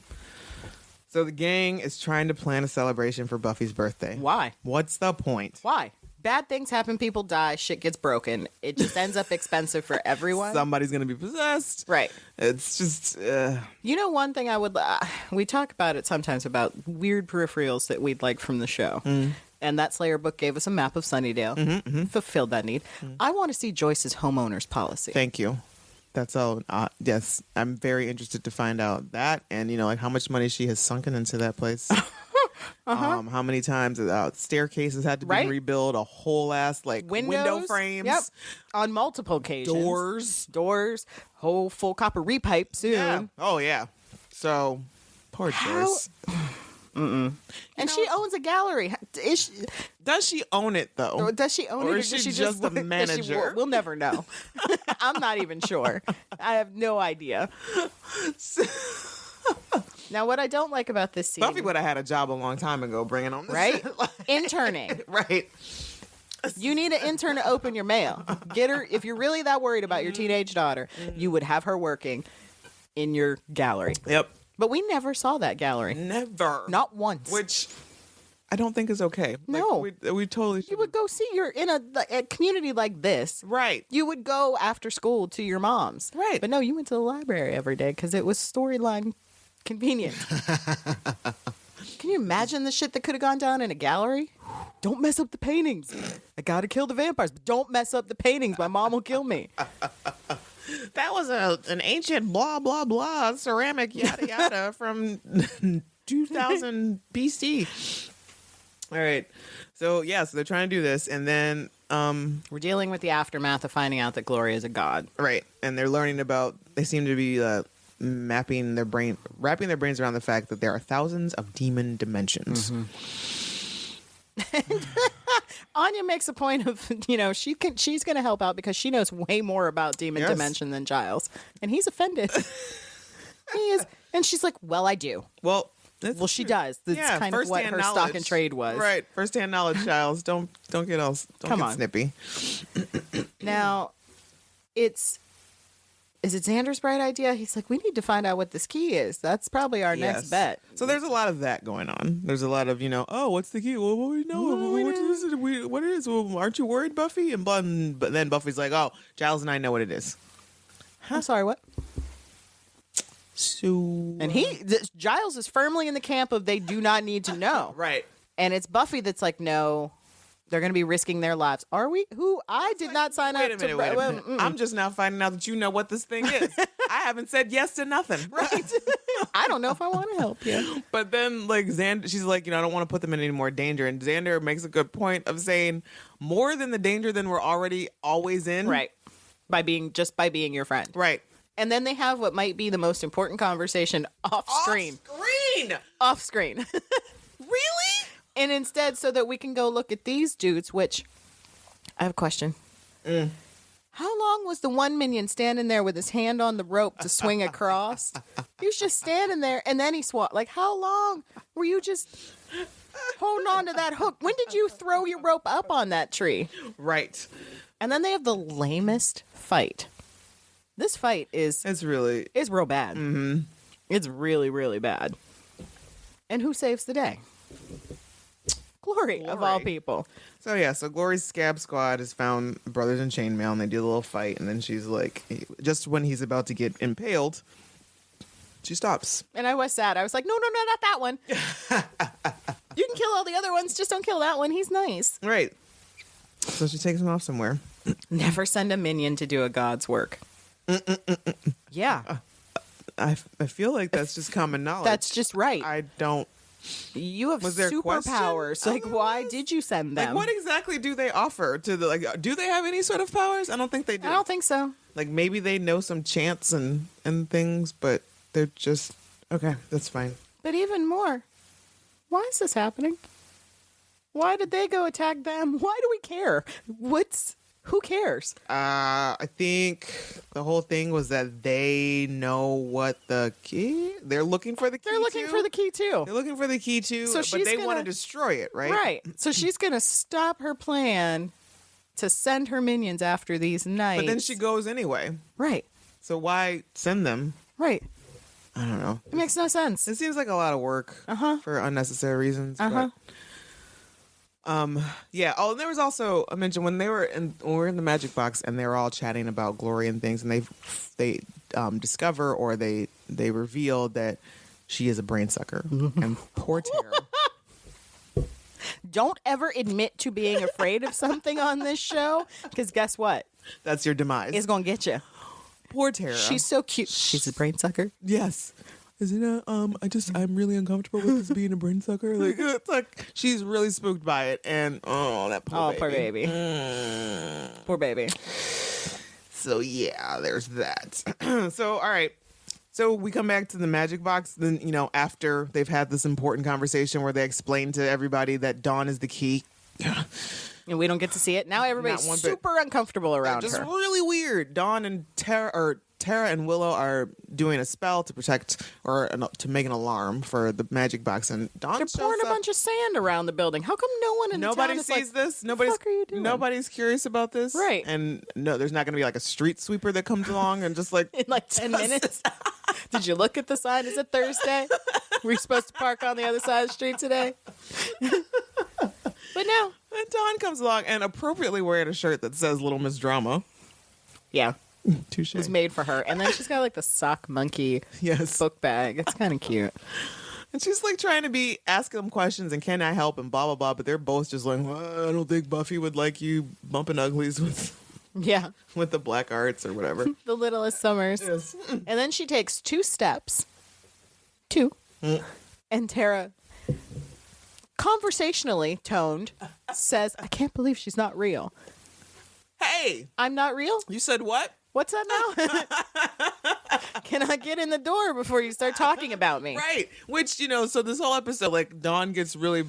So the gang is trying to plan a celebration for Buffy's birthday. Why? What's the point? Why? Bad things happen, people die, shit gets broken. It just ends up expensive for everyone. Somebody's going to be possessed. Right. It's just... You know, one thing I would... we talk about it sometimes about weird peripherals that we'd like from the show. And that Slayer book gave us a map of Sunnydale. Fulfilled that need. I want to see Joyce's homeowner's policy. Thank you. That's all. Yes, I'm very interested to find out that, and you know, like how much money she has sunken into that place. How many times staircases had to be Right. rebuilt, a whole ass like window frames. Yep. On multiple occasions. Doors. Whole full copper repipe soon. Yeah. Oh yeah. So poor Doris. And she owns a gallery. Does she own it though? Does she own it? Or is she just the manager? We'll never know. I'm not even sure. I have no idea. Now, what I don't like about this scene... Buffy would have had a job a long time ago bringing on this Right? shit. Like, Interning. right. You need an intern to open your mail. Get her... If you're really that worried about your teenage daughter, you would have her working in your gallery. Yep. But we never saw that gallery. Never. Not once. Which I don't think is okay. No. Like, we totally should. You would go see you're in a community like this. Right. You would go after school to your mom's. Right. But no, you went to the library every day because it was storyline convenient. Can you imagine the shit that could have gone down in a gallery? Don't mess up the paintings. I gotta kill the vampires, but don't mess up the paintings. My mom will kill me. That was an ancient blah blah blah ceramic yada yada from 2000 BC. All right. So they're trying to do this, and then We're dealing with the aftermath of finding out that Gloria is a god. right, and they're learning about. They seem to be wrapping their brains around the fact that there are thousands of demon dimensions. Anya makes a point of, she's going to help out because she knows way more about demon Yes. dimension than Giles, and he's offended. He is, and she's like, "Well, I do." Well, She does. That's kind of what her stock and trade was. Right, first-hand knowledge, Giles. Don't Come get on. snippy. Now, is it Xander's bright idea? He's like, we need to find out what this key is. That's probably our next Yes. bet. So there's a lot of that going on. There's a lot of, what's the key? Well, what do we know? What it is? Well, aren't you worried, Buffy? But then Buffy's like, oh, Giles and I know what it is. I'm sorry, what? So And Giles is firmly in the camp of they do not need to know. right. And it's Buffy that's like, no, they're going to be risking their lives. Are we? I did not sign up Wait a minute. to... I'm just now finding out that you know what this thing is. I haven't said yes to nothing. Right. I don't know if I want to help you. But then, like, Xander, she's like, I don't want to put them in any more danger. And Xander makes a good point of saying more than the danger than we're already always in. Right. By being your friend. Right. And then they have what might be the most important conversation off screen. Off screen. Really? And instead, so that we can go look at these dudes, which I have a question. How long was the one minion standing there with his hand on the rope to swing across? He was just standing there, and then he swat. Like, how long were you just holding on to that hook? When did you throw your rope up on that tree? Right. And then they have the lamest fight. This fight is real bad. Mm-hmm. It's really, really bad. And who saves the day? Glory, of all people. So Glory's scab squad has found brothers in chainmail, and they do a little fight, and then she's like, just when he's about to get impaled, she stops. And I was sad. I was like, no, not that one. You can kill all the other ones, just don't kill that one. He's nice. Right. So she takes him off somewhere. Never send a minion to do a god's work. Yeah. I feel like that's just common knowledge. That's just right. I don't. You have Was there superpowers. Like, why did you send them? Like, what exactly do they offer to the, do they have any sort of powers? I don't think they do. I don't think so. Like, maybe they know some chants and things, but they're just, okay, that's fine. But even more, why is this happening? Why did they go attack them? Why do we care? Who cares? I think the whole thing was that they know what the key. They're looking for the key. They're looking for the key too. They're looking for the key too. So but they want to destroy it, right? Right. So she's gonna stop her plan to send her minions after these knights. But then she goes anyway. Right. So why send them? Right. I don't know. It makes no sense. It seems like a lot of work for unnecessary reasons. But, yeah. Oh, and there was also a mention when we were in the magic box and they were all chatting about Glory and things, and they discover or they reveal that she is a brain sucker. And poor Tara. Don't ever admit to being afraid of something on this show, because guess what? That's your demise. It's gonna get you. Poor Tara. She's so cute. She's a brain sucker. Yes. is it I'm really uncomfortable with this being a brain sucker. Like, it's like she's really spooked by it, and that poor baby. Poor baby. Poor baby. So yeah, there's that. So all right. So we come back to the magic box. Then after they've had this important conversation where they explain to everybody that Dawn is the key. And we don't get to see it. Now everybody's super uncomfortable around her. Just really weird. Dawn and Tara and Willow are doing a spell to protect or to make an alarm for the magic box, and Dawn They're pouring a bunch of sand around the building. How come no one in the town is sees this? What the fuck are you doing? Nobody's curious about this, right? And no, there's not going to be like a street sweeper that comes along and just like in like 10 minutes. Did you look at the sign? Is it Thursday? Were you supposed to park on the other side of the street today? But no. And Dawn comes along and appropriately wearing a shirt that says Little Miss Drama. Yeah. Touche. It was made for her. And then she's got like the sock monkey book bag. It's kind of cute. And she's like trying to be asking them questions and can I help and blah, blah, blah. But they're both just like, well, I don't think Buffy would like you bumping uglies with the black arts or whatever. The littlest Summers. Yes. And then she takes 2 steps. 2. And Tara, conversationally toned, says, I can't believe she's not real. Hey! I'm not real? You said what? What's that now? Can I get in the door before you start talking about me? Right. Which, so this whole episode, like, Dawn gets really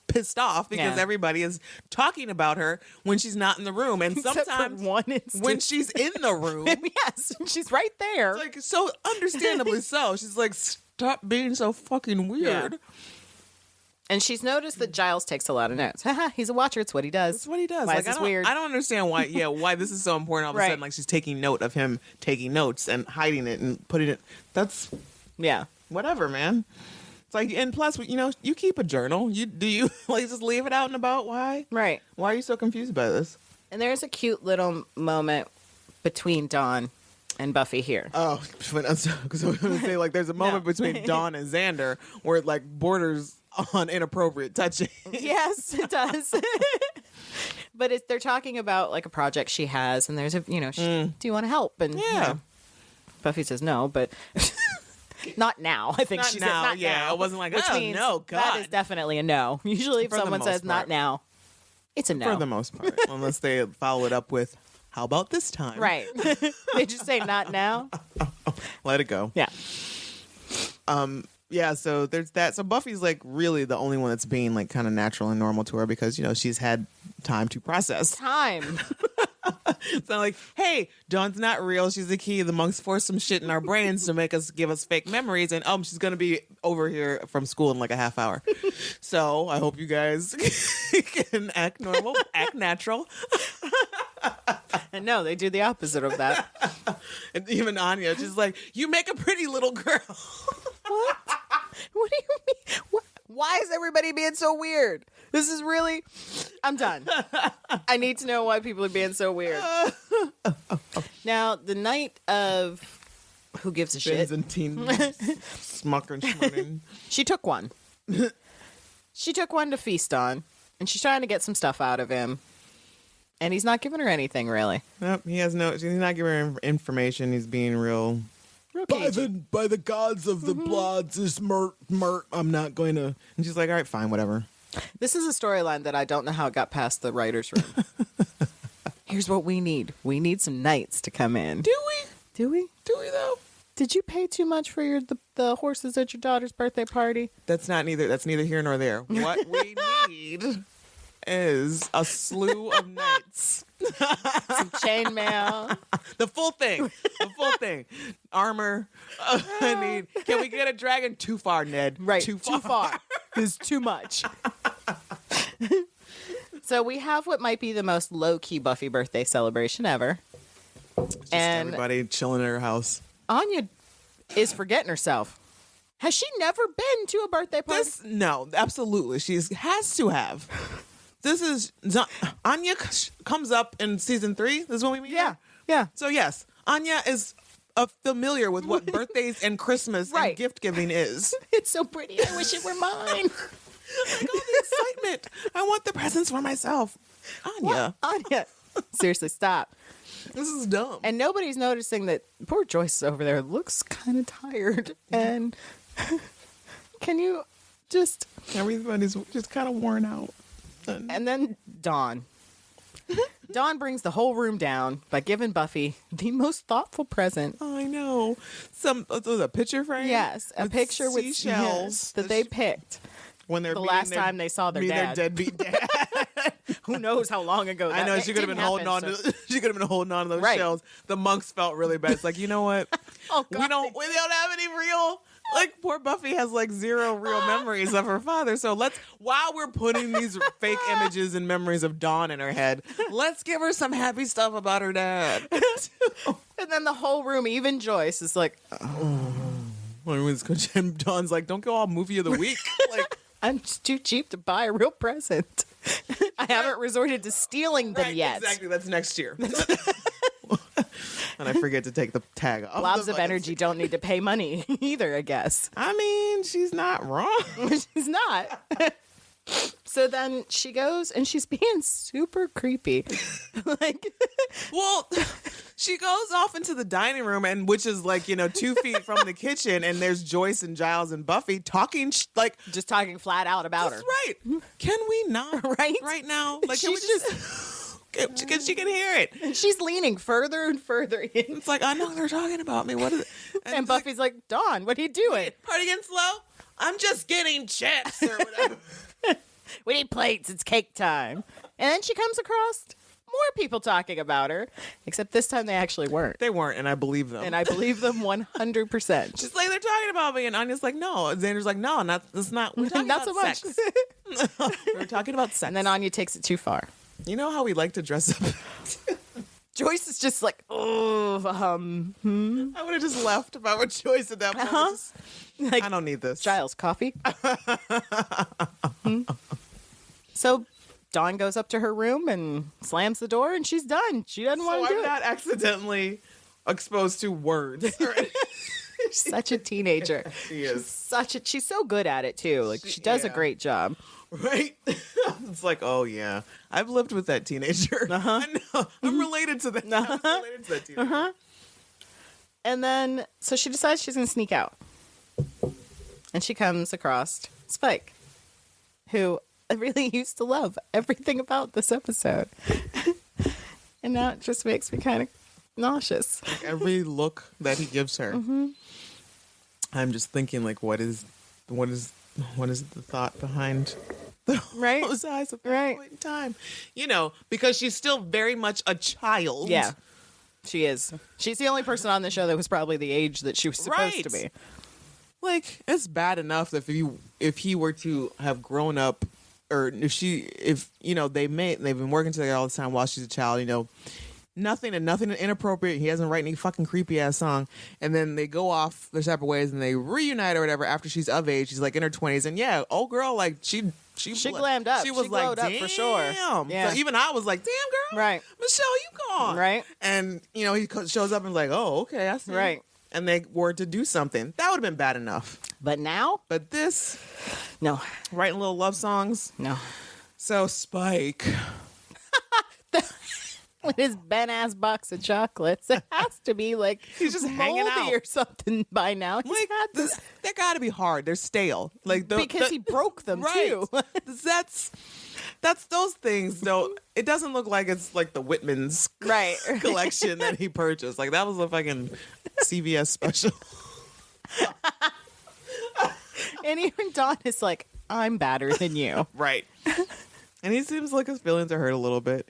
pissed off because everybody is talking about her when she's not in the room. And sometimes when she's in the room. Yes, she's right there. Like, so understandably so. She's like, stop being so fucking weird. Yeah. And she's noticed that Giles takes a lot of notes. He's a watcher. It's what he does. That's what he does. Why like, is this weird? I don't understand why this is so important. All of a sudden, like she's taking note of him taking notes and hiding it and putting it. That's whatever, man. It's like, and plus, you keep a journal. Do you like just leave it out and about? Why? Right. Why are you so confused by this? And there's a cute little moment between Dawn and Buffy here. Oh, because I was going to say like there's a moment between Dawn and Xander where it like borders on inappropriate touching. Yes, it does. But they're talking about like a project she has, and there's a do you want to help? And Buffy says no, but not now. I think she said not now. It wasn't like which means no, God. That is definitely a no. Usually, if someone says not now, it's a no for the most part, unless they follow it up with how about this time? Right? They just say not now. Let it go. Yeah. Yeah, so there's that. So Buffy's like really the only one that's being like kind of natural and normal to her because, she's had time to process. Time. It's not like, hey, Dawn's not real. She's the key. The monks forced some shit in our brains to give us fake memories. And she's going to be over here from school in like a half hour. So I hope you guys can act normal, act natural. And no, they do the opposite of that. And even Anya, she's like, you make a pretty little girl. What? What do you mean? Why is everybody being so weird? This is really... I'm done. I need to know why people are being so weird. Now, the night of... Who gives a shit? Byzantine smucker and schmucking. She took one. She took one to feast on, and she's trying to get some stuff out of him. And he's not giving her anything, really. Nope, he's not giving her information. He's being real by the gods of the Bloods, this I'm not going to. And she's like, all right, fine, whatever. This is a storyline that I don't know how it got past the writer's room. Here's what we need. We need some knights to come in. Do we? Do we? Do we, though? Did you pay too much for the horses at your daughter's birthday party? That's neither here nor there. What we need is a slew of knights. Some chainmail. The full thing. Armor. Can we get a dragon? Too far, Ned. Right. Too far. This is too much. So we have what might be the most low-key Buffy birthday celebration ever. Just everybody chilling at her house. Anya is forgetting herself. Has she never been to a birthday party? No, absolutely. She has to have. This is... Anya comes up in season 3. This is when we meet her? Yeah. So yes, Anya is familiar with what birthdays and Christmas and gift giving is. It's so pretty. I wish it were mine. Like all the excitement. I want the presents for myself. Anya. What? Anya, Seriously, stop. This is dumb. And nobody's noticing that poor Joyce over there looks kind of tired. And can you just... Everybody's just kind of worn out. And then Dawn. Dawn brings the whole room down by giving Buffy the most thoughtful present. Oh, I know. A picture frame? Yes, a picture with seashells that they picked when they're the last time they saw their dad. Their deadbeat dad. Who knows how long ago that I know she could have been holding on to. She could have been holding on to those Right. shells. The monks felt really bad. It's like, you know what? Oh, God, we don't have any real. Like, poor Buffy has like zero real memories of her father. So while we're putting these fake images and memories of Dawn in her head, let's give her some happy stuff about her dad. And then the whole room, even Joyce, is like, And Dawn's like, don't go all movie of the week. Like, I'm just too cheap to buy a real present. I haven't resorted to stealing them right, yet. exactly. That's next year. And I forget to take the tag off. Blobs of energy don't need to pay money either, I guess. I mean, she's not wrong. She's not. So then she goes and she's being super creepy. Well, she goes off into the dining room, and which is like, 2 feet from the kitchen, and there's Joyce and Giles and Buffy talking just talking flat out about her. that's right. Can we not right now? Like, can we just because she can hear it. And she's leaning further and further in. It's like, I know they're talking about me. What is it? And Buffy's like, Dawn, what are you doing? Party getting slow? I'm just getting chips or whatever. We need plates. It's cake time. And then she comes across more people talking about her, except this time they actually weren't. They weren't, and I believe them. And I believe them 100%. She's like, they're talking about me, and Anya's like, no. And Xander's like, no, that's not. We're talking Not about so much. sex. We're talking about sex. And then Anya takes it too far. You know how we like to dress up? Joyce is just like, oh, I would have just left if I were Joyce at that point. like, I don't need this. Giles, coffee? So Dawn goes up to her room and slams the door, and she's done. She doesn't want to do I'm it. not accidentally exposed to words. She's such a teenager. She is. She's so good at it too. Like she does a Yeah. great job. Right? It's like, oh, yeah. I've lived with that teenager. I know. I'm related to that. I was related to that teenager. And then, so she decides she's going to sneak out. And she comes across Spike, who I really used to love everything about this episode. And now it just makes me kind of nauseous. Every look that he gives her, I'm just thinking, like, what is the thought behind Right? those eyes at that Right. point in time? Because she's still very much a child. Yeah. She is. She's the only person on the show that was probably the age that she was supposed to be. Like, it's bad enough that if he were to have grown up, or if they've been working together all the time while she's a child, nothing inappropriate. He hasn't written any fucking creepy ass song, and then they go off their separate ways and they reunite or whatever after she's of age. She's like in her 20s, and yeah, old girl, like she glammed up. She was She like, glowed up for sure. damn. Yeah. So even I was like, damn, girl, Right. Michelle, you gone, Right. And he shows up and is like, oh, okay, I see. Right. And they were to do something that would have been bad enough. But now? But this, No. writing little love songs. No. So Spike, With his Ben-ass box of chocolates, it has to be like He's just hanging moldy out. or something by now. He's like, had this they got to be hard. They're stale. Like because he broke them too. That's those things. Though it doesn't look like it's like the Whitman's Right. collection that he purchased. Like that was a fucking CVS special. And even Dawn is like, I'm badder than you. Right. And he seems like his feelings are hurt a little bit,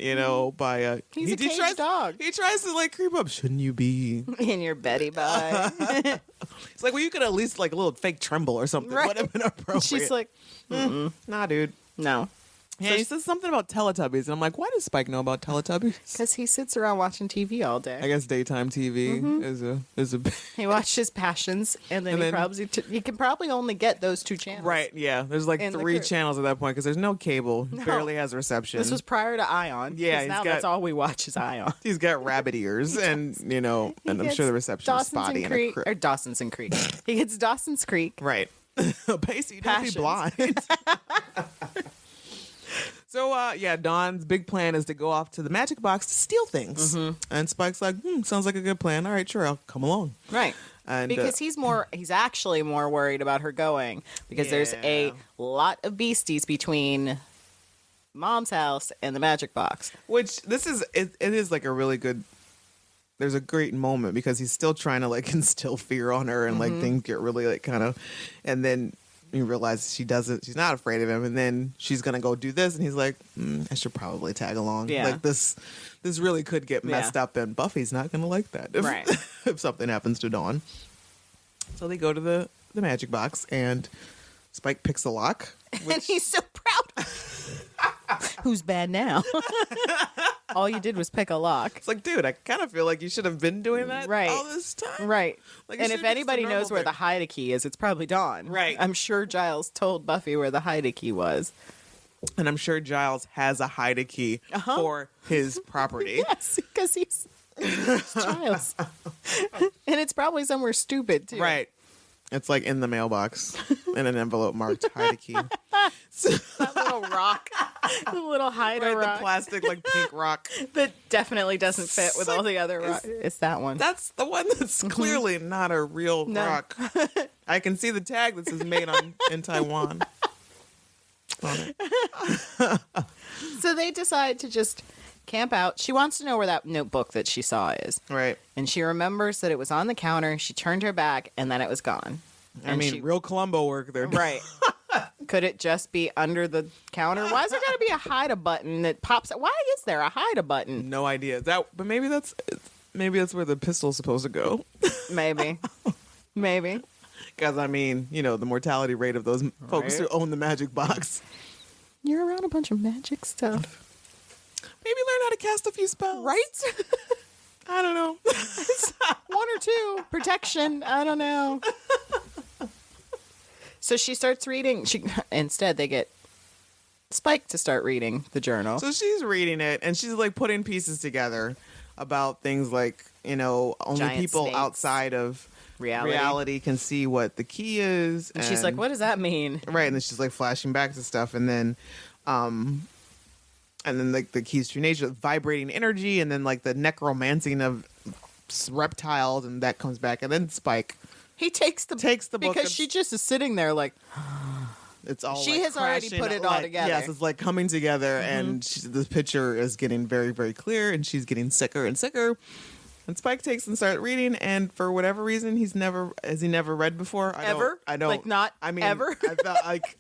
by He's a caged dog. He tries to like creep up. Shouldn't you be? In your Betty bye. It's like, well, you could at least like a little fake tremble or something. Right. Would have been appropriate. She's like, nah, dude. no. Yeah, he says something about Teletubbies, and I'm like, why does Spike know about Teletubbies? Because he sits around watching TV all day. I guess daytime TV is a He watches Passions, and then he can probably only get those two channels. right. Yeah, there's like In the 3 group. channels at that point because there's no cable. Barely has reception. This was prior to Ion. Yeah, 'cause he's now got- that's all we watch is Ion. He's got rabbit ears, and and I'm sure the reception is spotty in a crib. Dawson's and Creek. He gets Dawson's Creek. Right. Pacey, don't be Passions. blind. So, Dawn's big plan is to go off to the magic box to steal things. And Spike's like, sounds like a good plan. All right, sure, I'll come along. Right. And, because he's actually more worried about her going because there's a lot of beasties between Mom's house and the magic box. Which it is like a really good, there's a great moment because he's still trying to like instill fear on her and like things get really like kind of, and then you realize she's not afraid of him, and then she's gonna go do this, and he's like, I should probably tag along. Yeah. Like this really could get messed up, and Buffy's not gonna like that if something happens to Dawn. So they go to the magic box, and Spike picks a lock, And he's so proud. Who's bad now? All you did was pick a lock. It's like, dude, I kind of feel like you should have been doing that all this time. Right. Like, and if anybody knows where the hide key is, it's probably Dawn. Right. I'm sure Giles told Buffy where the hide key was. And I'm sure Giles has a hide key for his property. Yes, because he's Giles. And it's probably somewhere stupid, too. Right. It's like in the mailbox in an envelope marked hide key. That little rock. The little hider rock. The plastic, like, pink rock. That definitely doesn't fit with all the other rocks. It's that one. That's the one that's clearly not a real rock. I can see the tag that says made in Taiwan. So they decide to just camp out. She wants to know where that notebook that she saw is. Right. And she remembers that it was on the counter. She turned her back, and then it was gone. I mean, real Columbo work there. Right. Could it just be under the counter? Why is there got to be a hide-a button that pops? Why is there a hide-a button? No idea. But maybe that's where the pistol's supposed to go. Maybe. Because, I mean, the mortality rate of those folks who own the magic box. You're around a bunch of magic stuff. Maybe learn how to cast a few spells. Right? I don't know. One or two. Protection. I don't know. So she starts reading. Instead, they get Spike to start reading the journal. So she's reading it, and she's, like, putting pieces together about things like, only Giant people snakes. outside of reality can see what the key is. And she's like, what does that mean? Right, and then she's, like, flashing back to stuff, and then like the keys to nature, vibrating energy, and then like the necromancing of reptiles, and that comes back, and then Spike He takes the book because she just is sitting there like it's all she like has already crashing, put it all like, together. Yes, it's like coming together, and the picture is getting very, very clear, and she's getting sicker and sicker. And Spike takes and starts reading, and for whatever reason, has he never read before? I don't. Like not. I mean, ever. I felt like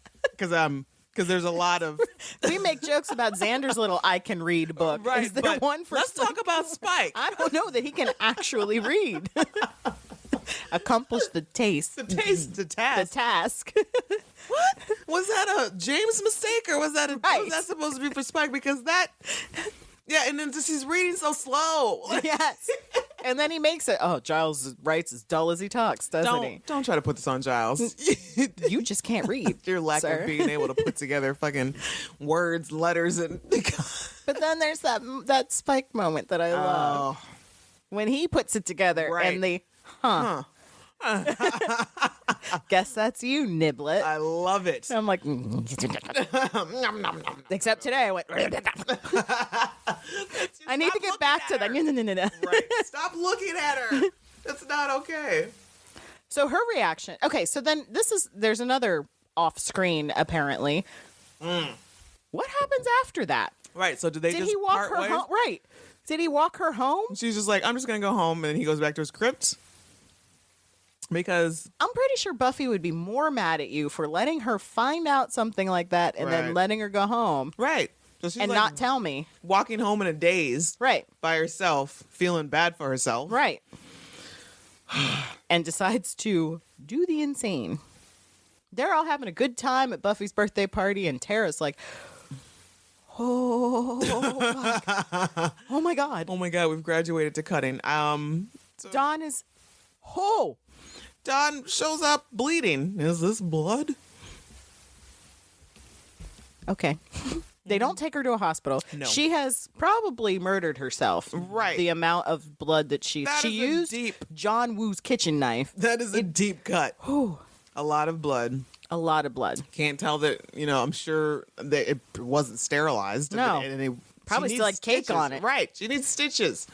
because there's a lot of We make jokes about Xander's little I can read book. right. Is there but one for let's Spike? talk about Spike. I don't know that he can actually read. Accomplish the task. The task. What? Was that a James mistake, or was that was that supposed to be for Spike? Because yeah, and then just he's reading so slow. Yes. And then he makes it. Oh, Giles writes as dull as he talks, doesn't he? Don't try to put this on Giles. You just can't read. Your lack sir. of being able to put together fucking words, letters, and But then there's that Spike moment that I love. When he puts it together and the guess that's you, Niblet. I love it. I'm like, except today I went, I need to get back to that. Right. Stop looking at her. That's not okay. So her reaction. Okay, so then there's another off screen apparently. What happens after that? Right. So did he walk her home? Right. Did he walk her home? She's just like, I'm just going to go home. And he goes back to his crypt. Because I'm pretty sure Buffy would be more mad at you for letting her find out something like that and then letting her go home. Right. So she's and like not tell me. Walking home in a daze. Right. By herself, feeling bad for herself. Right. And decides to do the insane. They're all having a good time at Buffy's birthday party, and Tara's like, oh my God. Oh my God, we've graduated to cutting. Dawn is, Dawn shows up bleeding. Is this blood? Okay. They don't take her to a hospital. No. She has probably murdered herself. Right. The amount of blood that she used deep John Woo's kitchen knife. That is a deep cut. A lot of blood. A lot of blood. Can't tell that, I'm sure that it wasn't sterilized. No. Probably she still needs had cake stitches. on it. Right. She needs stitches.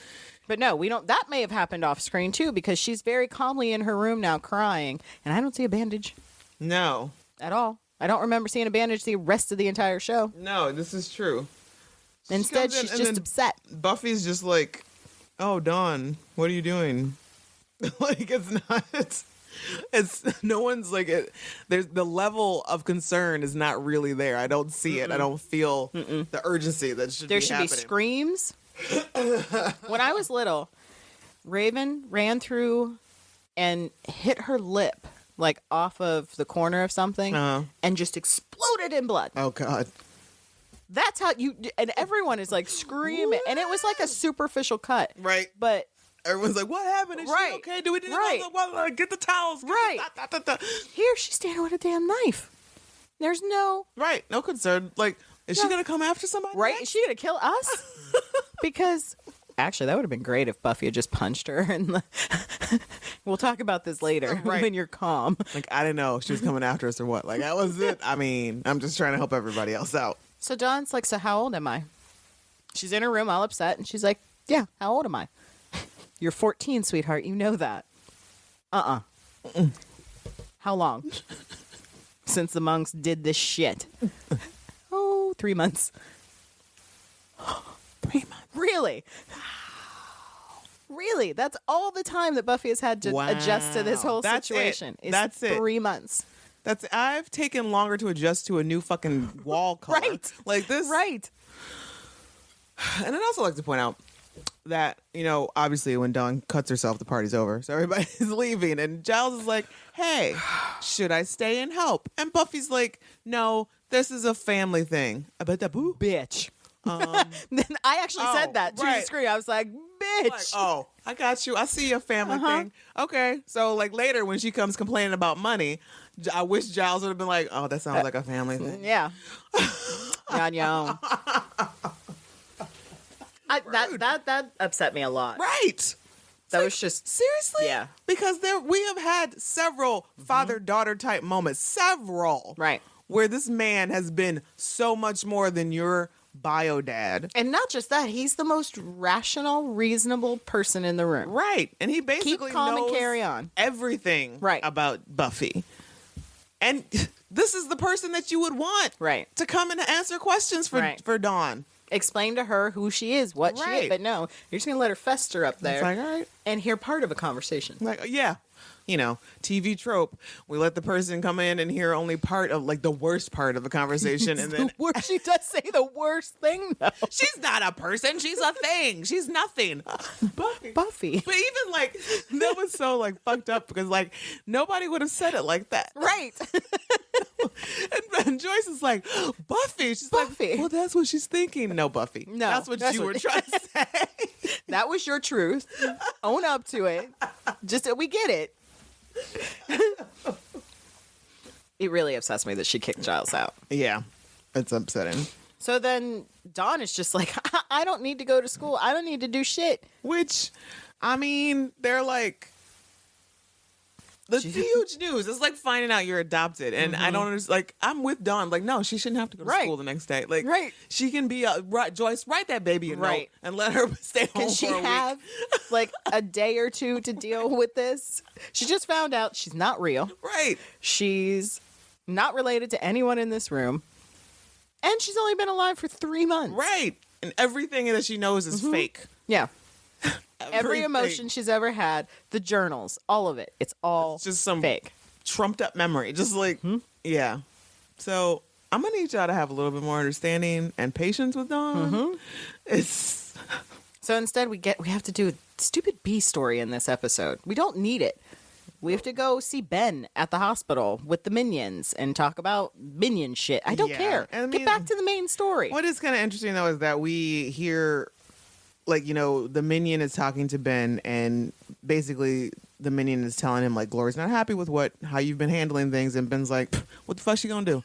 But no, we don't. That may have happened off screen too, because she's very calmly in her room now crying, and I don't see a bandage No. at all. I don't remember seeing a bandage the rest of the entire show. No, this is true. Instead, comes in she's and just then upset. Buffy's just like, oh, Dawn, what are you doing? Like, it's not, it's no one's like, there's the level of concern is not really there. I don't see it. I don't feel the urgency that should There be should happening. be screams. When I was little, Raven ran through and hit her lip, like off of the corner of something, and just exploded in blood. Oh, God. That's how and everyone is like screaming. And it was like a superficial cut. Right. But Everyone's like, what happened? Is Right. she okay? Do we need Right. to get the towels? Get Right. the here she's standing with a damn knife. There's no... Right. No concern. Like, is she No. going to come after somebody? Right? next? Is she going to kill us? Because... Actually, that would have been great if Buffy had just punched her. And we'll talk about this later Right. when you're calm. Like, I didn't know she was coming after us or what. Like, that was it. I mean, I'm just trying to help everybody else out. So Dawn's like, so how old am I? She's in her room all upset, and she's like, yeah, how old am I? You're 14, sweetheart. You know that. How long? Since the monks did this shit. 3 months. 3 months. Really? Really? That's all the time that Buffy has had to adjust to this whole That's situation. it. That's it. 3 months. I've taken longer to adjust to a new fucking wall color. Right. Like this. Right. And I'd also like to point out that, obviously when Dawn cuts herself, the party's over. So everybody's leaving. And Giles is like, hey, should I stay and help? And Buffy's like, no, this is a family thing. I bet that boo. Bitch. Then I actually said that to the right. screen. I was like, bitch. Like, oh, I got you. I see your family thing. Okay. So like later when she comes complaining about money, I wish Giles would have been like, oh, that sounds like a family thing. Yeah. You're on your own. That upset me a lot. Right. That was just... Seriously? Yeah. Because we have had several father-daughter type moments. Several. Right. Where this man has been so much more than your bio dad. And not just that, he's the most rational, reasonable person in the room. Right. And he basically Keep calm knows and carry on. everything Right. about Buffy. And this is the person that you would want Right. to come and answer questions for Dawn. Explain to her who she is, what she is. Right. But no, you're just going to let her fester up there It's like, all right. and hear part of a conversation. Like, yeah. TV trope. We let the person come in and hear only part of, like, the worst part of the conversation. And then She does say the worst thing, though. she's not a person. She's a thing. She's nothing. Buffy. But even, like, that was so, like, fucked up because, like, nobody would have said it like that. Right. And Joyce is like, Buffy. She's Buffy. like, well, that's what she's thinking. No, Buffy. No, That's what you were trying to say. That was your truth. Own up to it. Just that we get it. It really upsets me that she kicked Giles out. Yeah. It's upsetting. So then Dawn is just like, I don't need to go to school. I don't need to do shit. Which, I mean, they're like, the huge news. It's like finding out you're adopted. And I don't understand. Like, I'm with Dawn. Like, no, she shouldn't have to go to Right. school the next day. Like, Right. she can be, Joyce, write that baby a Right. note and let her stay home Can she for a have week. like a day or two to deal with this? She just found out she's not real. Right. She's not related to anyone in this room. And she's only been alive for 3 months. Right. And everything that she knows is fake. Yeah. Every Everything. emotion she's ever had, the journals, all of it. It's all It's just some fake. trumped up memory. Just like, yeah. So I'm going to need y'all to have a little bit more understanding and patience with Dawn. It's So instead we have to do a stupid B story in this episode. We don't need it. We have to go see Ben at the hospital with the minions and talk about minion shit. I don't Yeah. care. I mean, Get back to the main story. what is kind of interesting though is that we hear, like, the minion is talking to Ben, and basically the minion is telling him like Glory's not happy with how you've been handling things, and Ben's like, what the fuck she gonna do?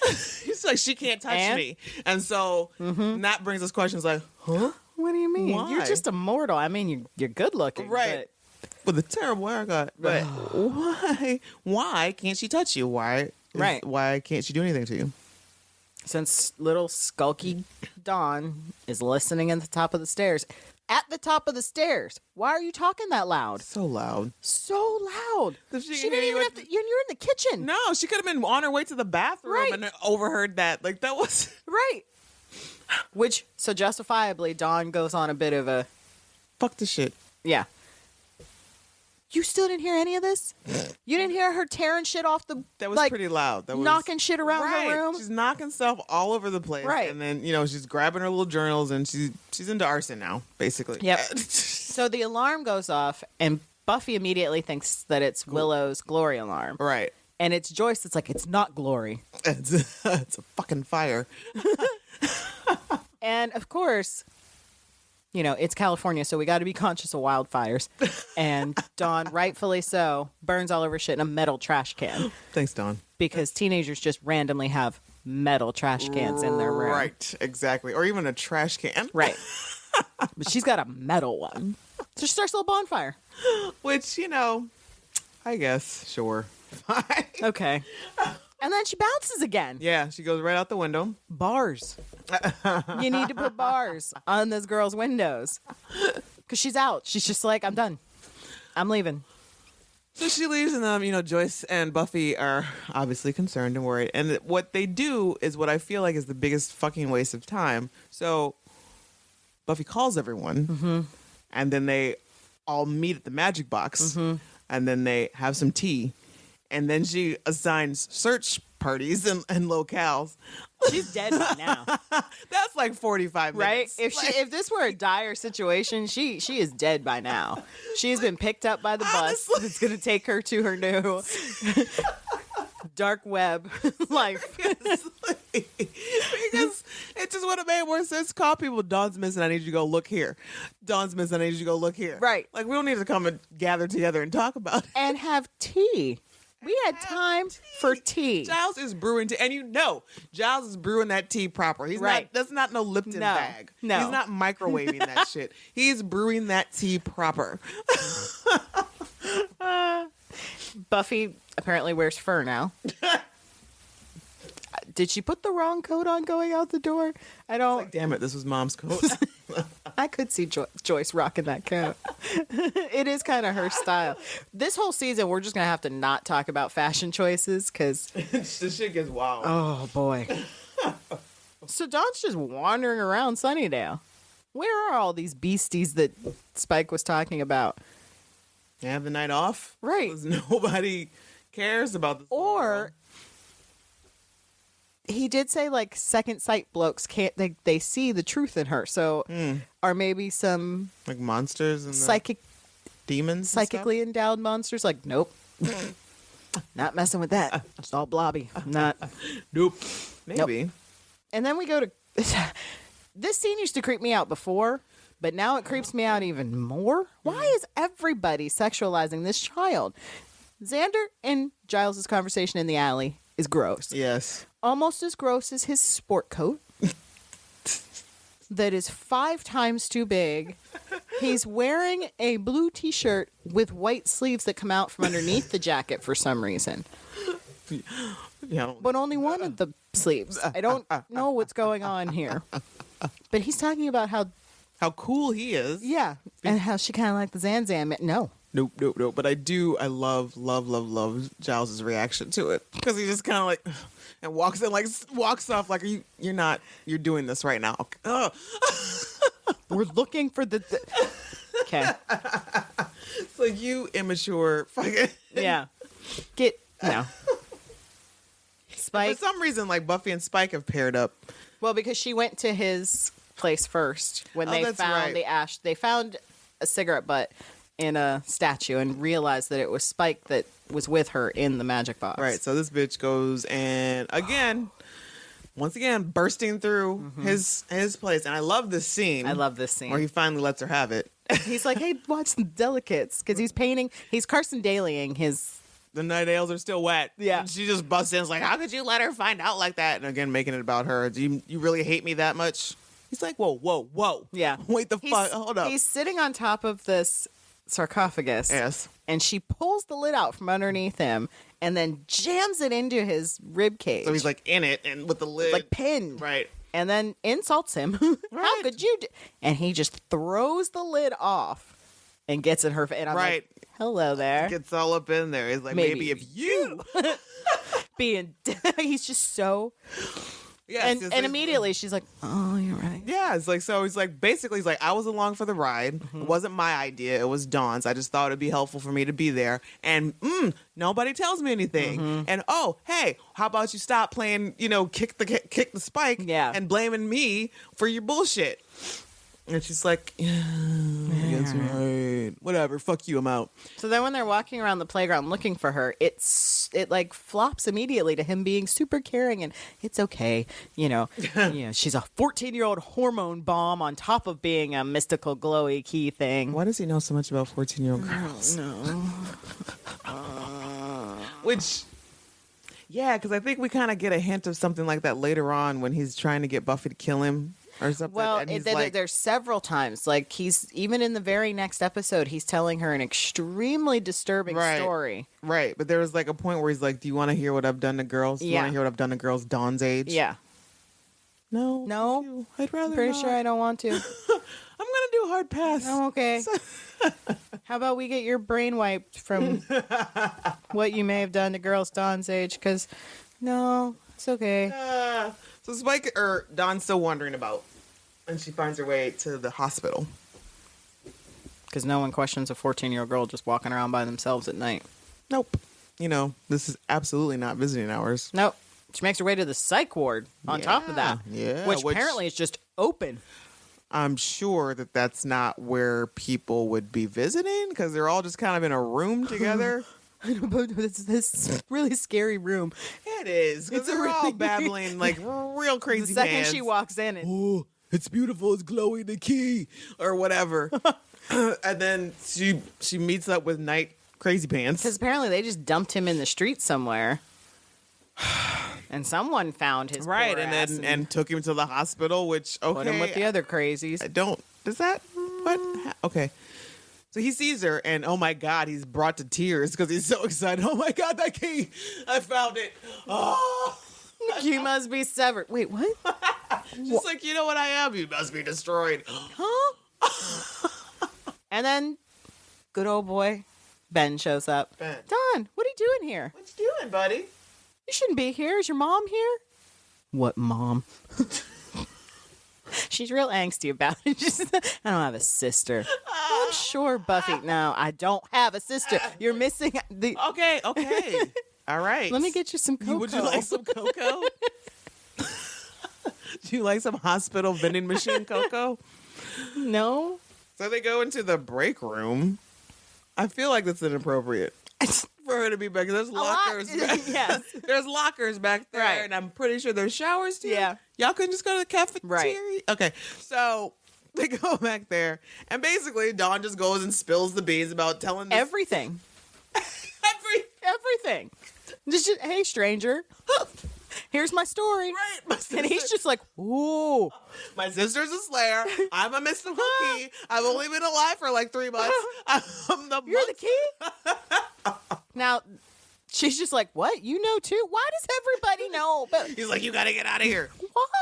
He's like, she can't touch And? me, and so that brings us questions like, huh? What do you mean? Why? You're just a mortal. I mean, you're good looking. Right. With a terrible haircut, but why can't she touch you? Why Right. Why can't she do anything to you? Since little skulky Dawn is listening at the top of the stairs. At the top of the stairs. Why are you talking that loud? So loud. So loud. If she She can didn't hear even you have to. You're in the kitchen. No, she could have been on her way to the bathroom Right. and overheard that. Like, that was... Right. Which, so justifiably, Dawn goes on a bit of a... Fuck the shit. Yeah. You still didn't hear any of this? You didn't hear her tearing shit off the... That was like, pretty loud. That was knocking shit around right. her room? She's knocking stuff all over the place. Right. And then, she's grabbing her little journals and she's into arson now, basically. Yep. So the alarm goes off, and Buffy immediately thinks that it's Willow's glory alarm. Right. And it's Joyce that's like, it's not glory. It's a fucking fire. And of course, it's California, so we got to be conscious of wildfires. And Dawn, rightfully so, burns all over shit in a metal trash can Thanks, Dawn. because teenagers just randomly have metal trash cans in their room. Right, exactly. Or even a trash can. Right. But she's got a metal one. So she starts a little bonfire. Which, I guess, sure. Fine. Okay. And then she bounces again. Yeah, she goes right out the window. Bars. You need to put bars on this girl's windows. Because she's out. She's just like, I'm done. I'm leaving. So she leaves, and Joyce and Buffy are obviously concerned and worried. And what they do is what I feel like is the biggest fucking waste of time. So Buffy calls everyone, and then they all meet at the magic box, and then they have some tea, and then she assigns search parties and locales. She's dead by now. That's like 45 Right? minutes. If this were a dire situation, she is dead by now. She's been picked up by the bus Honestly. that's going to take her to her new dark web life. Because it just would have made more sense. Call people, Dawn's missing, I need you to go look here. Dawn's missing, I need you to go look here. Right. Like, we don't need to come and gather together and talk about it. And have tea. We had time for tea. Giles is brewing tea, and Giles is brewing that tea proper. He's Right. not. That's not no Lipton No. bag. No. He's not microwaving that shit. He's brewing that tea proper. Buffy apparently wears fur now. Did she put the wrong coat on going out the door? I don't. Like, damn it, this was Mom's coat. I could see Joyce rocking that coat. It is kind of her style. This whole season, we're just going to have to not talk about fashion choices because, This shit gets wild. oh boy. So Dawn's just wandering around Sunnydale. Where are all these beasties that Spike was talking about? They have the night off. Right. 'Cause nobody cares about this. Or he did say like second sight blokes can't they see the truth in her. So are maybe some like monsters and psychic demons, and psychically endowed monsters like nope. Not messing with that. It's all blobby. Not. stuff? Nope. Maybe. And then we go to this scene used to creep me out before, but now it creeps me out even more. Why is everybody sexualizing this child? Xander and Giles' conversation in the alley is gross. Yes. Almost as gross as his sport coat that is 5 times too big. He's wearing a blue t-shirt with white sleeves that come out from underneath the jacket for some reason. Yeah. But only one of the sleeves. I don't know what's going on here. But he's talking about How cool he is. yeah, and how she kind of like the Zanzan. No. Nope. But I love Giles' reaction to it because he just kind of like and walks off like you're doing this right now. Ugh. We're looking for the okay. It's like you immature fucking. Yeah. Get no. For Spike. some reason, like Buffy and Spike have paired up. Well, because she went to his place first when they that's found right. the ash. They found a cigarette butt in a statue and realized that it was Spike that was with her in the magic box. Right. So this bitch goes and once again, bursting through his place. And I love this scene. I love this Where scene. he finally lets her have it. He's like, hey, watch the delicates. Because he's Carson Dalying his. The night nails are still wet. Yeah. And she just busts in. It's like, how could you let her find out like that? And again, making it about her. Do you really hate me that much? He's like, whoa. Yeah. Wait the fuck. Hold up. He's sitting on top of this sarcophagus. Yes. And she pulls the lid out from underneath him and then jams it into his rib cage. So he's like in it and with the lid. like pinned. Right. And then insults him. How could you do? And he just throws the lid off and gets in her face. And I'm Right. like, hello there. Gets all up in there. He's like, maybe if you. Being, he's just so. Yes, And immediately she's like, oh, you're right. Yeah, it's like, so he's like, basically, he's like, I was along for the ride. It wasn't my idea. It was Dawn's. I just thought it'd be helpful for me to be there. And nobody tells me anything. And oh, hey, how about you stop playing, kick the spike and blaming me for your bullshit. And she's like, yeah, that's right. Whatever, fuck you, I'm out. So then when they're walking around the playground looking for her, it like flops immediately to him being super caring and it's okay. She's a 14-year-old hormone bomb on top of being a mystical glowy key thing. Why does he know so much about 14-year-old girls? No. Which, yeah, because I think we kind of get a hint of something like that later on when he's trying to get Buffy to kill him. Or something. Well, and he's there's several times. Like, he's, even in the very next episode, he's telling her an extremely disturbing story. Right, but there was like a point where he's like, do you want to hear what I've done to girls? Do you want to hear what I've done to girls Dawn's age? Yeah. No. I'd rather Pretty not. sure I don't want to. I'm going to do a hard pass. Oh, okay. How about we get your brain wiped from what you may have done to girls Dawn's age? Because, no, it's okay. So Spike or Dawn's still wondering about, and she finds her way to the hospital. Because no one questions a 14-year-old girl just walking around by themselves at night. Nope. This is absolutely not visiting hours. Nope. She makes her way to the psych ward on top of that. Yeah. Which apparently is just open. I'm sure that that's not where people would be visiting because they're all just kind of in a room together. It's this really scary room. It is. Because they're all babbling like real crazy The second pants. she walks in, Oh, it's beautiful. It's glowing the key or whatever. And then she meets up with Night Crazy Pants. because apparently they just dumped him in the street somewhere. And someone found his Right, poor and ass then and took him to the hospital, which, okay. put him with the other crazies. Does that, what? Okay. So he sees her, and oh my God, he's brought to tears because he's so excited. Oh my God, that key! I found it! Oh! You must be severed. Wait, what? Just like, you know what I am? You must be destroyed. Huh? And then, good old boy, Ben shows up. Ben. Don, what are you doing here? What you doing, buddy? You shouldn't be here. Is your mom here? What mom? She's real angsty about it. I don't have a sister. I'm sure, Buffy. No, I don't have a sister. You're missing the. Okay. All right. Let me get you some cocoa. Would you like some cocoa? Do you like some hospital vending machine cocoa? No. So they go into the break room. I feel like that's inappropriate for her to be back. There's lockers. Yes. There's lockers back there, Right. and I'm pretty sure there's showers too. Yeah. Y'all couldn't just go to the cafeteria. Right. Okay. So they go back there, and basically Dawn just goes and spills the beans about telling this Everything. Everything. Just, hey, stranger. Here's my story. Right. My And he's sister- just like, ooh. My sister's a Slayer. I'm a mystical key. I've only been alive for like 3 months. I'm the You're the key? Now, she's just like, what? You know too? Why does everybody know? But He's like, you gotta get out of here.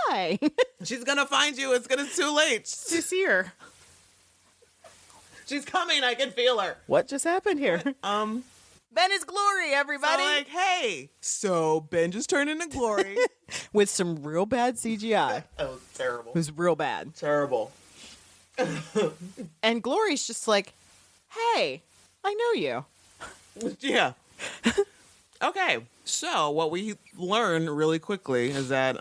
why? She's gonna find you. It's too late. To see her. She's coming. I can feel her. What just happened here? Ben is glory, everybody. So like, hey. So Ben just turned into glory. With some real bad CGI. That was terrible. It was real bad. Terrible. And Glory's just like, hey, I know you. Yeah. Okay. So what we learn really quickly is that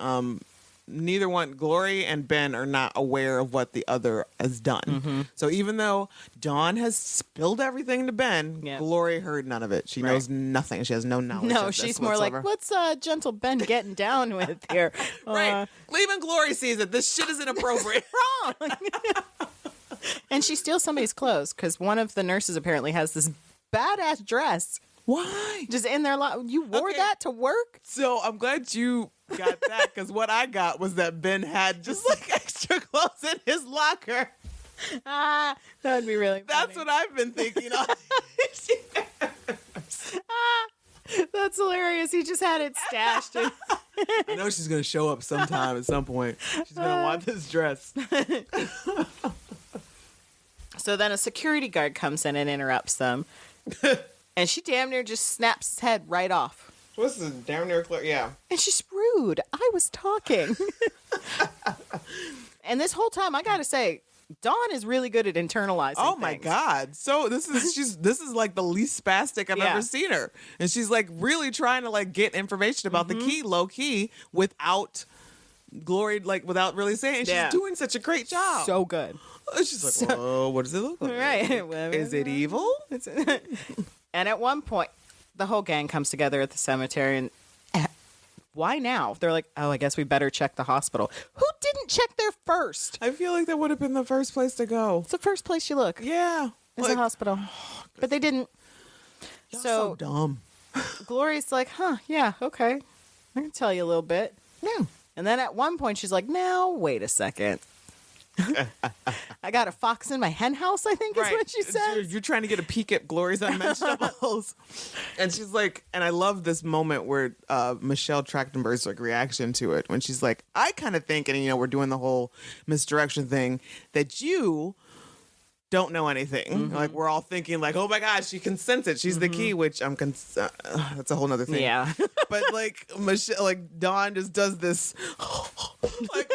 neither one, Glory and Ben, are not aware of what the other has done. Mm-hmm. So even though Dawn has spilled everything to Ben, Yeah. Glory heard none of it. She knows nothing. She has no knowledge. No, of this she's more whatsoever. like, what's gentle Ben getting down with here? Right. Even Glory sees it. This shit is inappropriate. Wrong. And she steals somebody's clothes because one of the nurses apparently has this badass dress Why? just in there. You wore Okay. that to work? So I'm glad you got that because what I got was that Ben had just like extra clothes in his locker. That would be really funny. That's what I've been thinking. That's hilarious. He just had it stashed. I know she's gonna show up sometime at some point. She's gonna want this dress. So then a security guard comes in and interrupts them. And she damn near just snaps his head right off. What's this damn near clear? Yeah. And she's rude. I was talking. And this whole time, I gotta say, Dawn is really good at internalizing Oh my things. God. So this is like the least spastic I've ever seen her. And she's like really trying to like get information about the key low key without Glory, like without really saying. And she's doing such a great job. So good. She's like, whoa, what does it look like? Right. Is it evil? And at one point, the whole gang comes together at the cemetery and why now? They're like, oh, I guess we better check the hospital. Who didn't check there first? I feel like that would have been the first place to go. It's the first place you look. Yeah. It's a hospital. But they didn't. Y'all so dumb. Glory's like, yeah, okay. I can tell you a little bit. Yeah. And then at one point she's like, now, wait a second. I got a fox in my hen house, I think is what she says. You're trying to get a peek at Glory's unmentionables. And she's like, and I love this moment where Michelle Trachtenberg's like reaction to it when she's like, I kind of think, and you know, we're doing the whole misdirection thing, that you don't know anything. Like we're all thinking like, oh my God, she can sense it. She's the key, which that's a whole nother thing. Yeah. But like Michelle, like Dawn just does this, like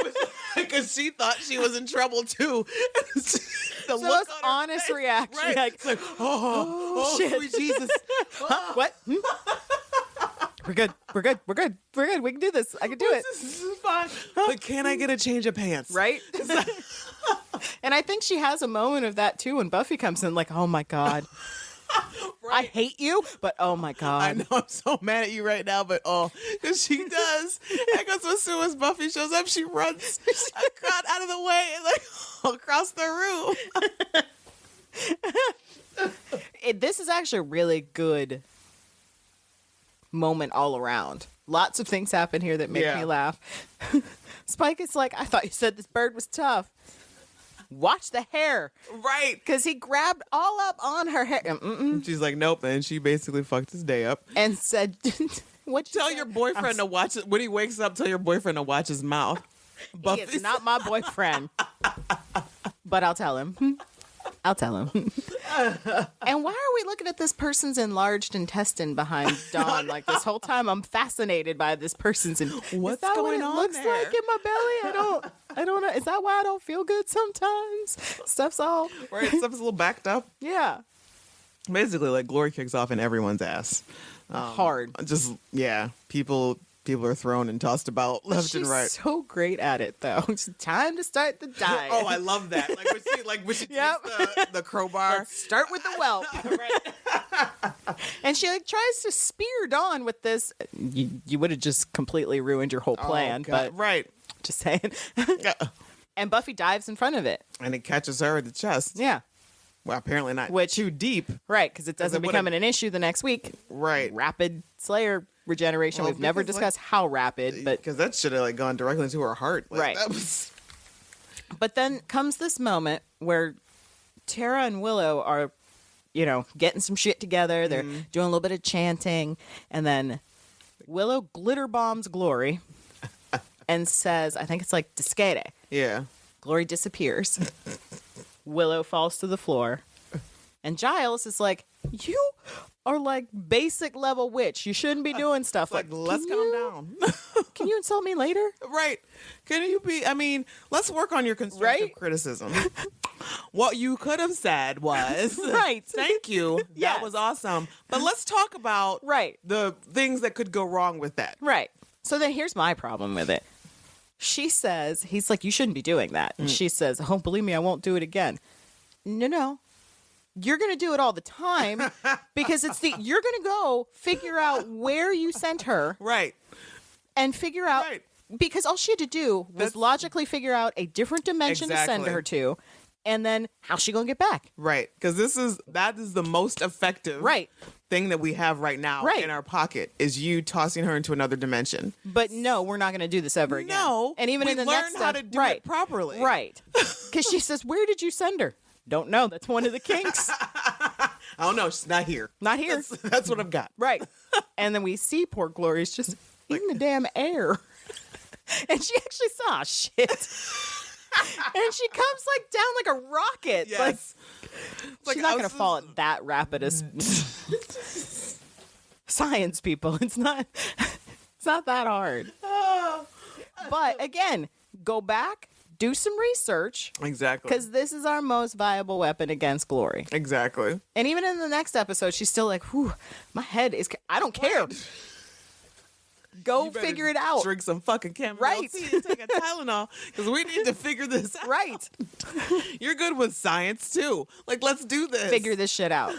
because she thought she was in trouble too. The So it's honest face, reaction. right? Like, It's like, oh, shit. sweet Jesus. What? We're good. We're good. We're good. We're good. We can do this. I can do it. This is fine. But can I get a change of pants? Right? And I think she has a moment of that too when Buffy comes in, like, oh my God. I hate you, but oh my God. I know I'm so mad at you right now, but because she does. Because as soon as Buffy shows up, she runs out of the way and like across the room. This is actually a really good moment all around. Lots of things happen here that make me laugh. Spike is like, I thought you said this bird was tough. Watch the hair. Right. Because he grabbed all up on her hair. She's like, nope. And she basically fucked his day up. And said, what Tell your boyfriend to watch it. When he wakes up, tell your boyfriend to watch his mouth. He is not my boyfriend. But I'll tell him. I'll tell him. And why are we looking at this person's enlarged intestine behind Dawn? Like this whole time I'm fascinated by this person's What's is that going what it on looks there? like in my belly? I don't know. Is that why I don't feel good sometimes? Stuff's all Right. Stuff's a little backed up. yeah. Basically, like Glory kicks off in everyone's ass. Hard. Just people are thrown and tossed about left She's and right. so great at it though. It's time to start the diet. Oh, I love that. When she Yep. takes the crowbar. Let's start with the whelp. And she like tries to spear Dawn with this. You would have just completely ruined your whole plan, but right. just saying. And Buffy dives in front of it. And it catches her in the chest. Yeah. Well, apparently not Which- too deep. Right, because it doesn't it become would've- an issue the next week. Right. Rapid Slayer regeneration. Well, We've never because, discussed how rapid, but Because that should have like gone directly into her heart. Like, Right. That was... But then comes this moment where Tara and Willow are, getting some shit together. They're doing a little bit of chanting. And then Willow glitter bombs Glory and says, I think it's like, Disquete. Yeah. Glory disappears. Willow falls to the floor. And Giles is like, you are like basic level witch. You shouldn't be doing stuff Like, let's calm down. Can you insult me later? Right. Can you be, let's work on your constructive Right? criticism. What you could have said was, Right. Thank you. Yes. That was awesome. But let's talk about Right. the things that could go wrong with that. Right. So then here's my problem with it. She says, he's like, you shouldn't be doing that. And she says, oh, believe me, I won't do it again. No. You're going to do it all the time because you're going to go figure out where you sent her Right. and figure out, Right. because all she had to do was That's- logically figure out a different dimension to send Exactly. her to And then how's she gonna get back? Right. Because that is the most effective thing that we have right now in our pocket is you tossing her into another dimension. But no, we're not gonna do this ever again. No. And even we in the learn next how to do it properly. Right. Because she says, "Where did you send her?" Don't know. That's one of the kinks. I don't know. She's not here. Not here. That's what I've got. Right. And then we see poor Glory's just in the damn air. And she actually saw shit. And she comes like down like a rocket. Yes. Like she's not going to fall at that rapid. Science people. It's not that hard. But again, go back, do some research. Exactly. Because this is our most viable weapon against Glory. Exactly. And even in the next episode, she's still like, whew, my head is, I don't care. Go figure it out. Drink some fucking chamomile tea and take a Tylenol because we need to figure this out. Right. You're good with science too. Like, let's do this. Figure this shit out.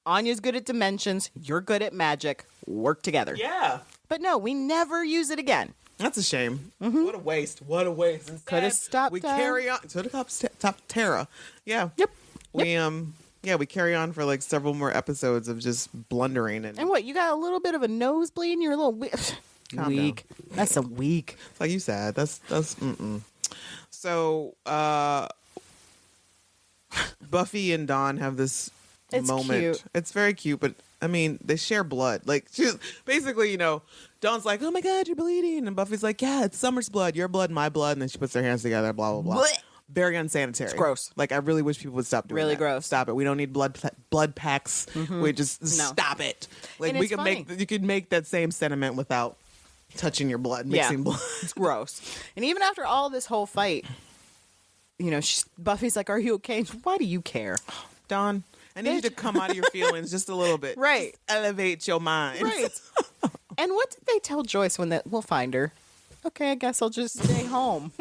Anya's good at dimensions. You're good at magic. Work together. Yeah. But no, we never use it again. That's a shame. What a waste. What a waste. Could have stopped. We carry on. So the top Terra. Yeah. Yep. We carry on for like several more episodes of just blundering and what, you got a little bit of a nosebleed and you're a little weak. That's a weak. like you said. That's So Buffy and Dawn have this moment. Cute. It's very cute, but I mean, they share blood. Like she's basically, Dawn's like, "Oh my God, you're bleeding," and Buffy's like, "Yeah, it's Summer's blood, your blood, my blood," and then she puts their hands together. Blah blah blah. Blech. Very unsanitary. It's gross. Like I really wish people would stop doing Really that. gross. Stop it. We don't need blood packs. We just stop it. Like And we it's could funny. you could make that same sentiment without touching your blood, mixing blood. It's gross. And even after all this whole fight, Buffy's like, "Are you okay?" Why do you care? Dawn, I need you to come out of your feelings just a little bit. Right. Just elevate your mind. Right. And what did they tell Joyce when we'll find her? Okay, I guess I'll just stay home.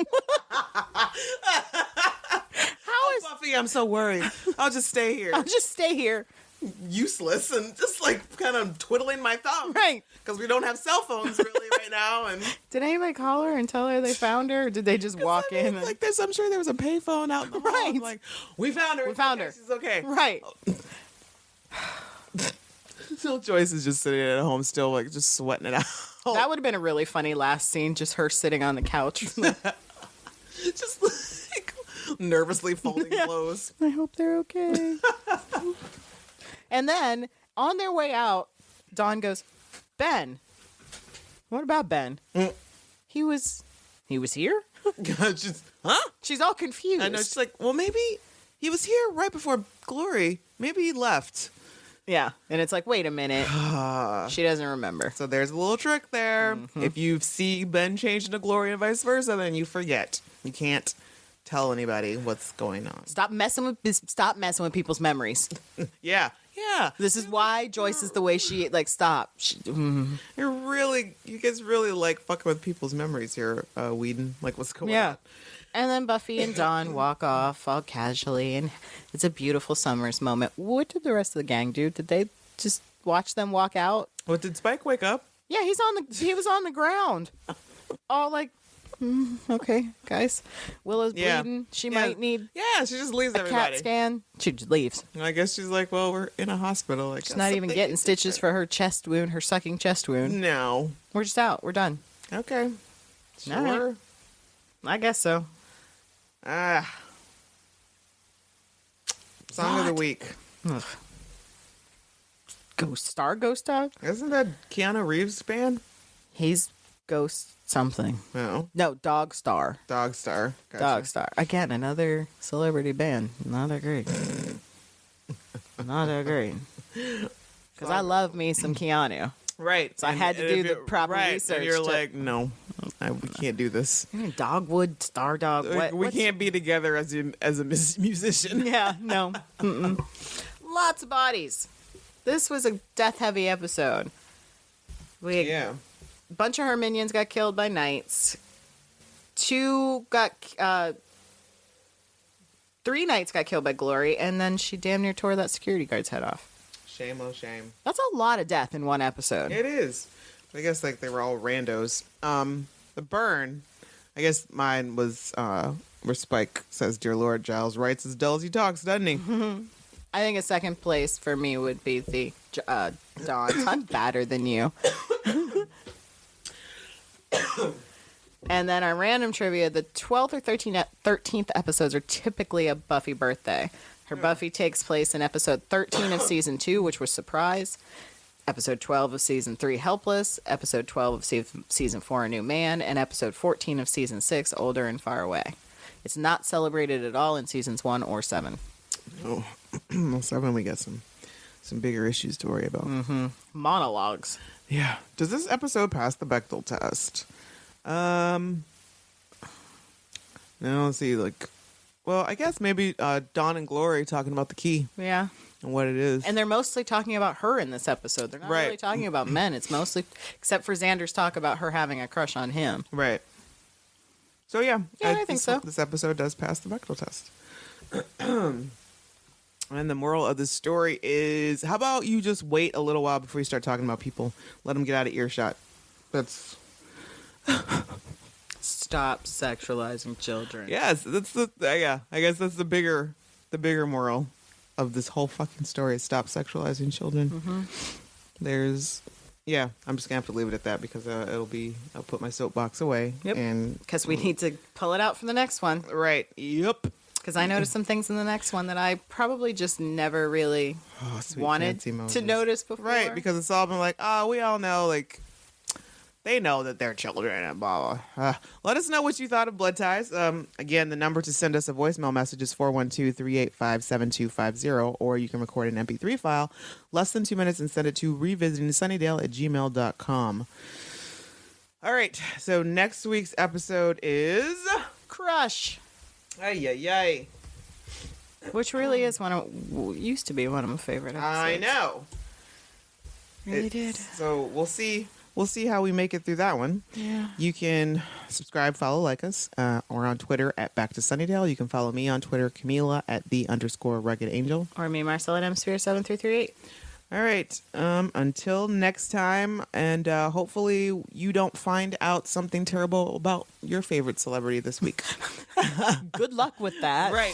Buffy, I'm so worried. I'll just stay here. I'll just stay here. Useless and just like kind of twiddling my thumb. Right. Because we don't have cell phones really right now. And Did anybody call her and tell her they found her? Or did they just walk in? And... Like I'm sure there was a payphone out in the hall. Right. I'm like, we found her. We found her. She's okay. Right. Still Joyce is just sitting at home still like just sweating it out. That would have been a really funny last scene, just her sitting on the couch. Just like nervously folding clothes. I hope they're okay. And then on their way out, Dawn goes, "Ben, what about Ben? He was here?" Just, huh? She's all confused. I know. She's like, well, maybe he was here right before Glory. Maybe he left. Yeah. And it's like, wait a minute. She doesn't remember. So there's a little trick there. If you see Ben change into Glory and vice versa, then you forget. You can't tell anybody what's going on. Stop messing with people's memories. Yeah. Yeah. This is why Joyce is the way she, stop. You guys really like fucking with people's memories here, Whedon. Like, what's going on? And then Buffy and Dawn walk off all casually, and it's a beautiful summer's moment. What did the rest of the gang do? Did they just watch them walk out? What, did Spike wake up? Yeah, he was on the ground. All like, okay, guys. Willow's bleeding. She might need Yeah, she just leaves a everybody. CAT scan. She just leaves. I guess she's like, well, we're in a hospital. She's not even getting stitches for her chest wound, her sucking chest wound. No. We're just out. We're done. Okay. Sure. All right. I guess so. Song of the week. Ugh. Ghost Dog? Isn't that Keanu Reeves' band? He's Ghost something. No. No, Dog Star. Dog Star. Gotcha. Dog Star. Again, another celebrity band. Not that great. Not that great. Because I love me some Keanu. Right. So I had to do the proper research. And you're like, no, we can't do this. Dogwood, Star Dog. What? We can't be together as a musician. Yeah, no. Lots of bodies. This was a death-heavy episode. A bunch of her minions got killed by knights. 3 knights got killed by Glory, and then she damn near tore that security guard's head off. Shame, oh shame. That's a lot of death in one episode. It is. I guess like they were all randos. The burn, I guess mine was where Spike says, "Dear Lord," Giles writes as dull as he talks, doesn't he? I think a second place for me would be the Dawn. I'm badder than you. And then our random trivia, the 12th or 13th episodes are typically a Buffy birthday. Her Buffy takes place in episode 13 of season 2, which was Surprise. Episode 12 of season 3, Helpless. Episode 12 of season 4, A New Man. And episode 14 of season 6, Older and Far Away. It's not celebrated at all in seasons 1 or 7. Oh, well, 7 we got some bigger issues to worry about. Monologues. Yeah. Does this episode pass the Bechdel test? No, let's see. Well, I guess maybe Dawn and Glory talking about the key Yeah. and what it is. And they're mostly talking about her in this episode. They're not Right. really talking about men. It's mostly, except for Xander's talk about her having a crush on him. Right. So yeah, I think so. This episode does pass the Bechdel test. And the moral of the story is: how about you just wait a little while before you start talking about people? Let them get out of earshot. That's Stop sexualizing children. yes. That's the yeah. I guess that's the bigger moral of this whole fucking story: is stop sexualizing children. There's. Yeah, I'm just gonna have to leave it at that because I'll put my soapbox away. Yep. And Because we need to pull it out for the next one. right. Yep. Because I noticed some things in the next one that I probably just never really Oh, sweet wanted fancy Moses. to notice before. Right, because it's all been like, oh, we all know, like, they know that they're children and blah, blah. Let us know what you thought of Blood Ties. Again, the number to send us a voicemail message is 412-385-7250, or you can record an MP3 file, less than 2 minutes, and send it to revisitingsunnydale@gmail.com. All right, so next week's episode is... Crush. Ay, ay, ay. Which really is used to be one of my favorite episodes. I know. Really did. So we'll see. We'll see how we make it through that one. Yeah. You can subscribe, follow, like us, or on Twitter at Back to Sunnydale. You can follow me on Twitter, Camila at _Rugged Angel. Or me, Marcella at Msphere7338. All right. Until next time, and hopefully you don't find out something terrible about your favorite celebrity this week. Good luck with that. Right.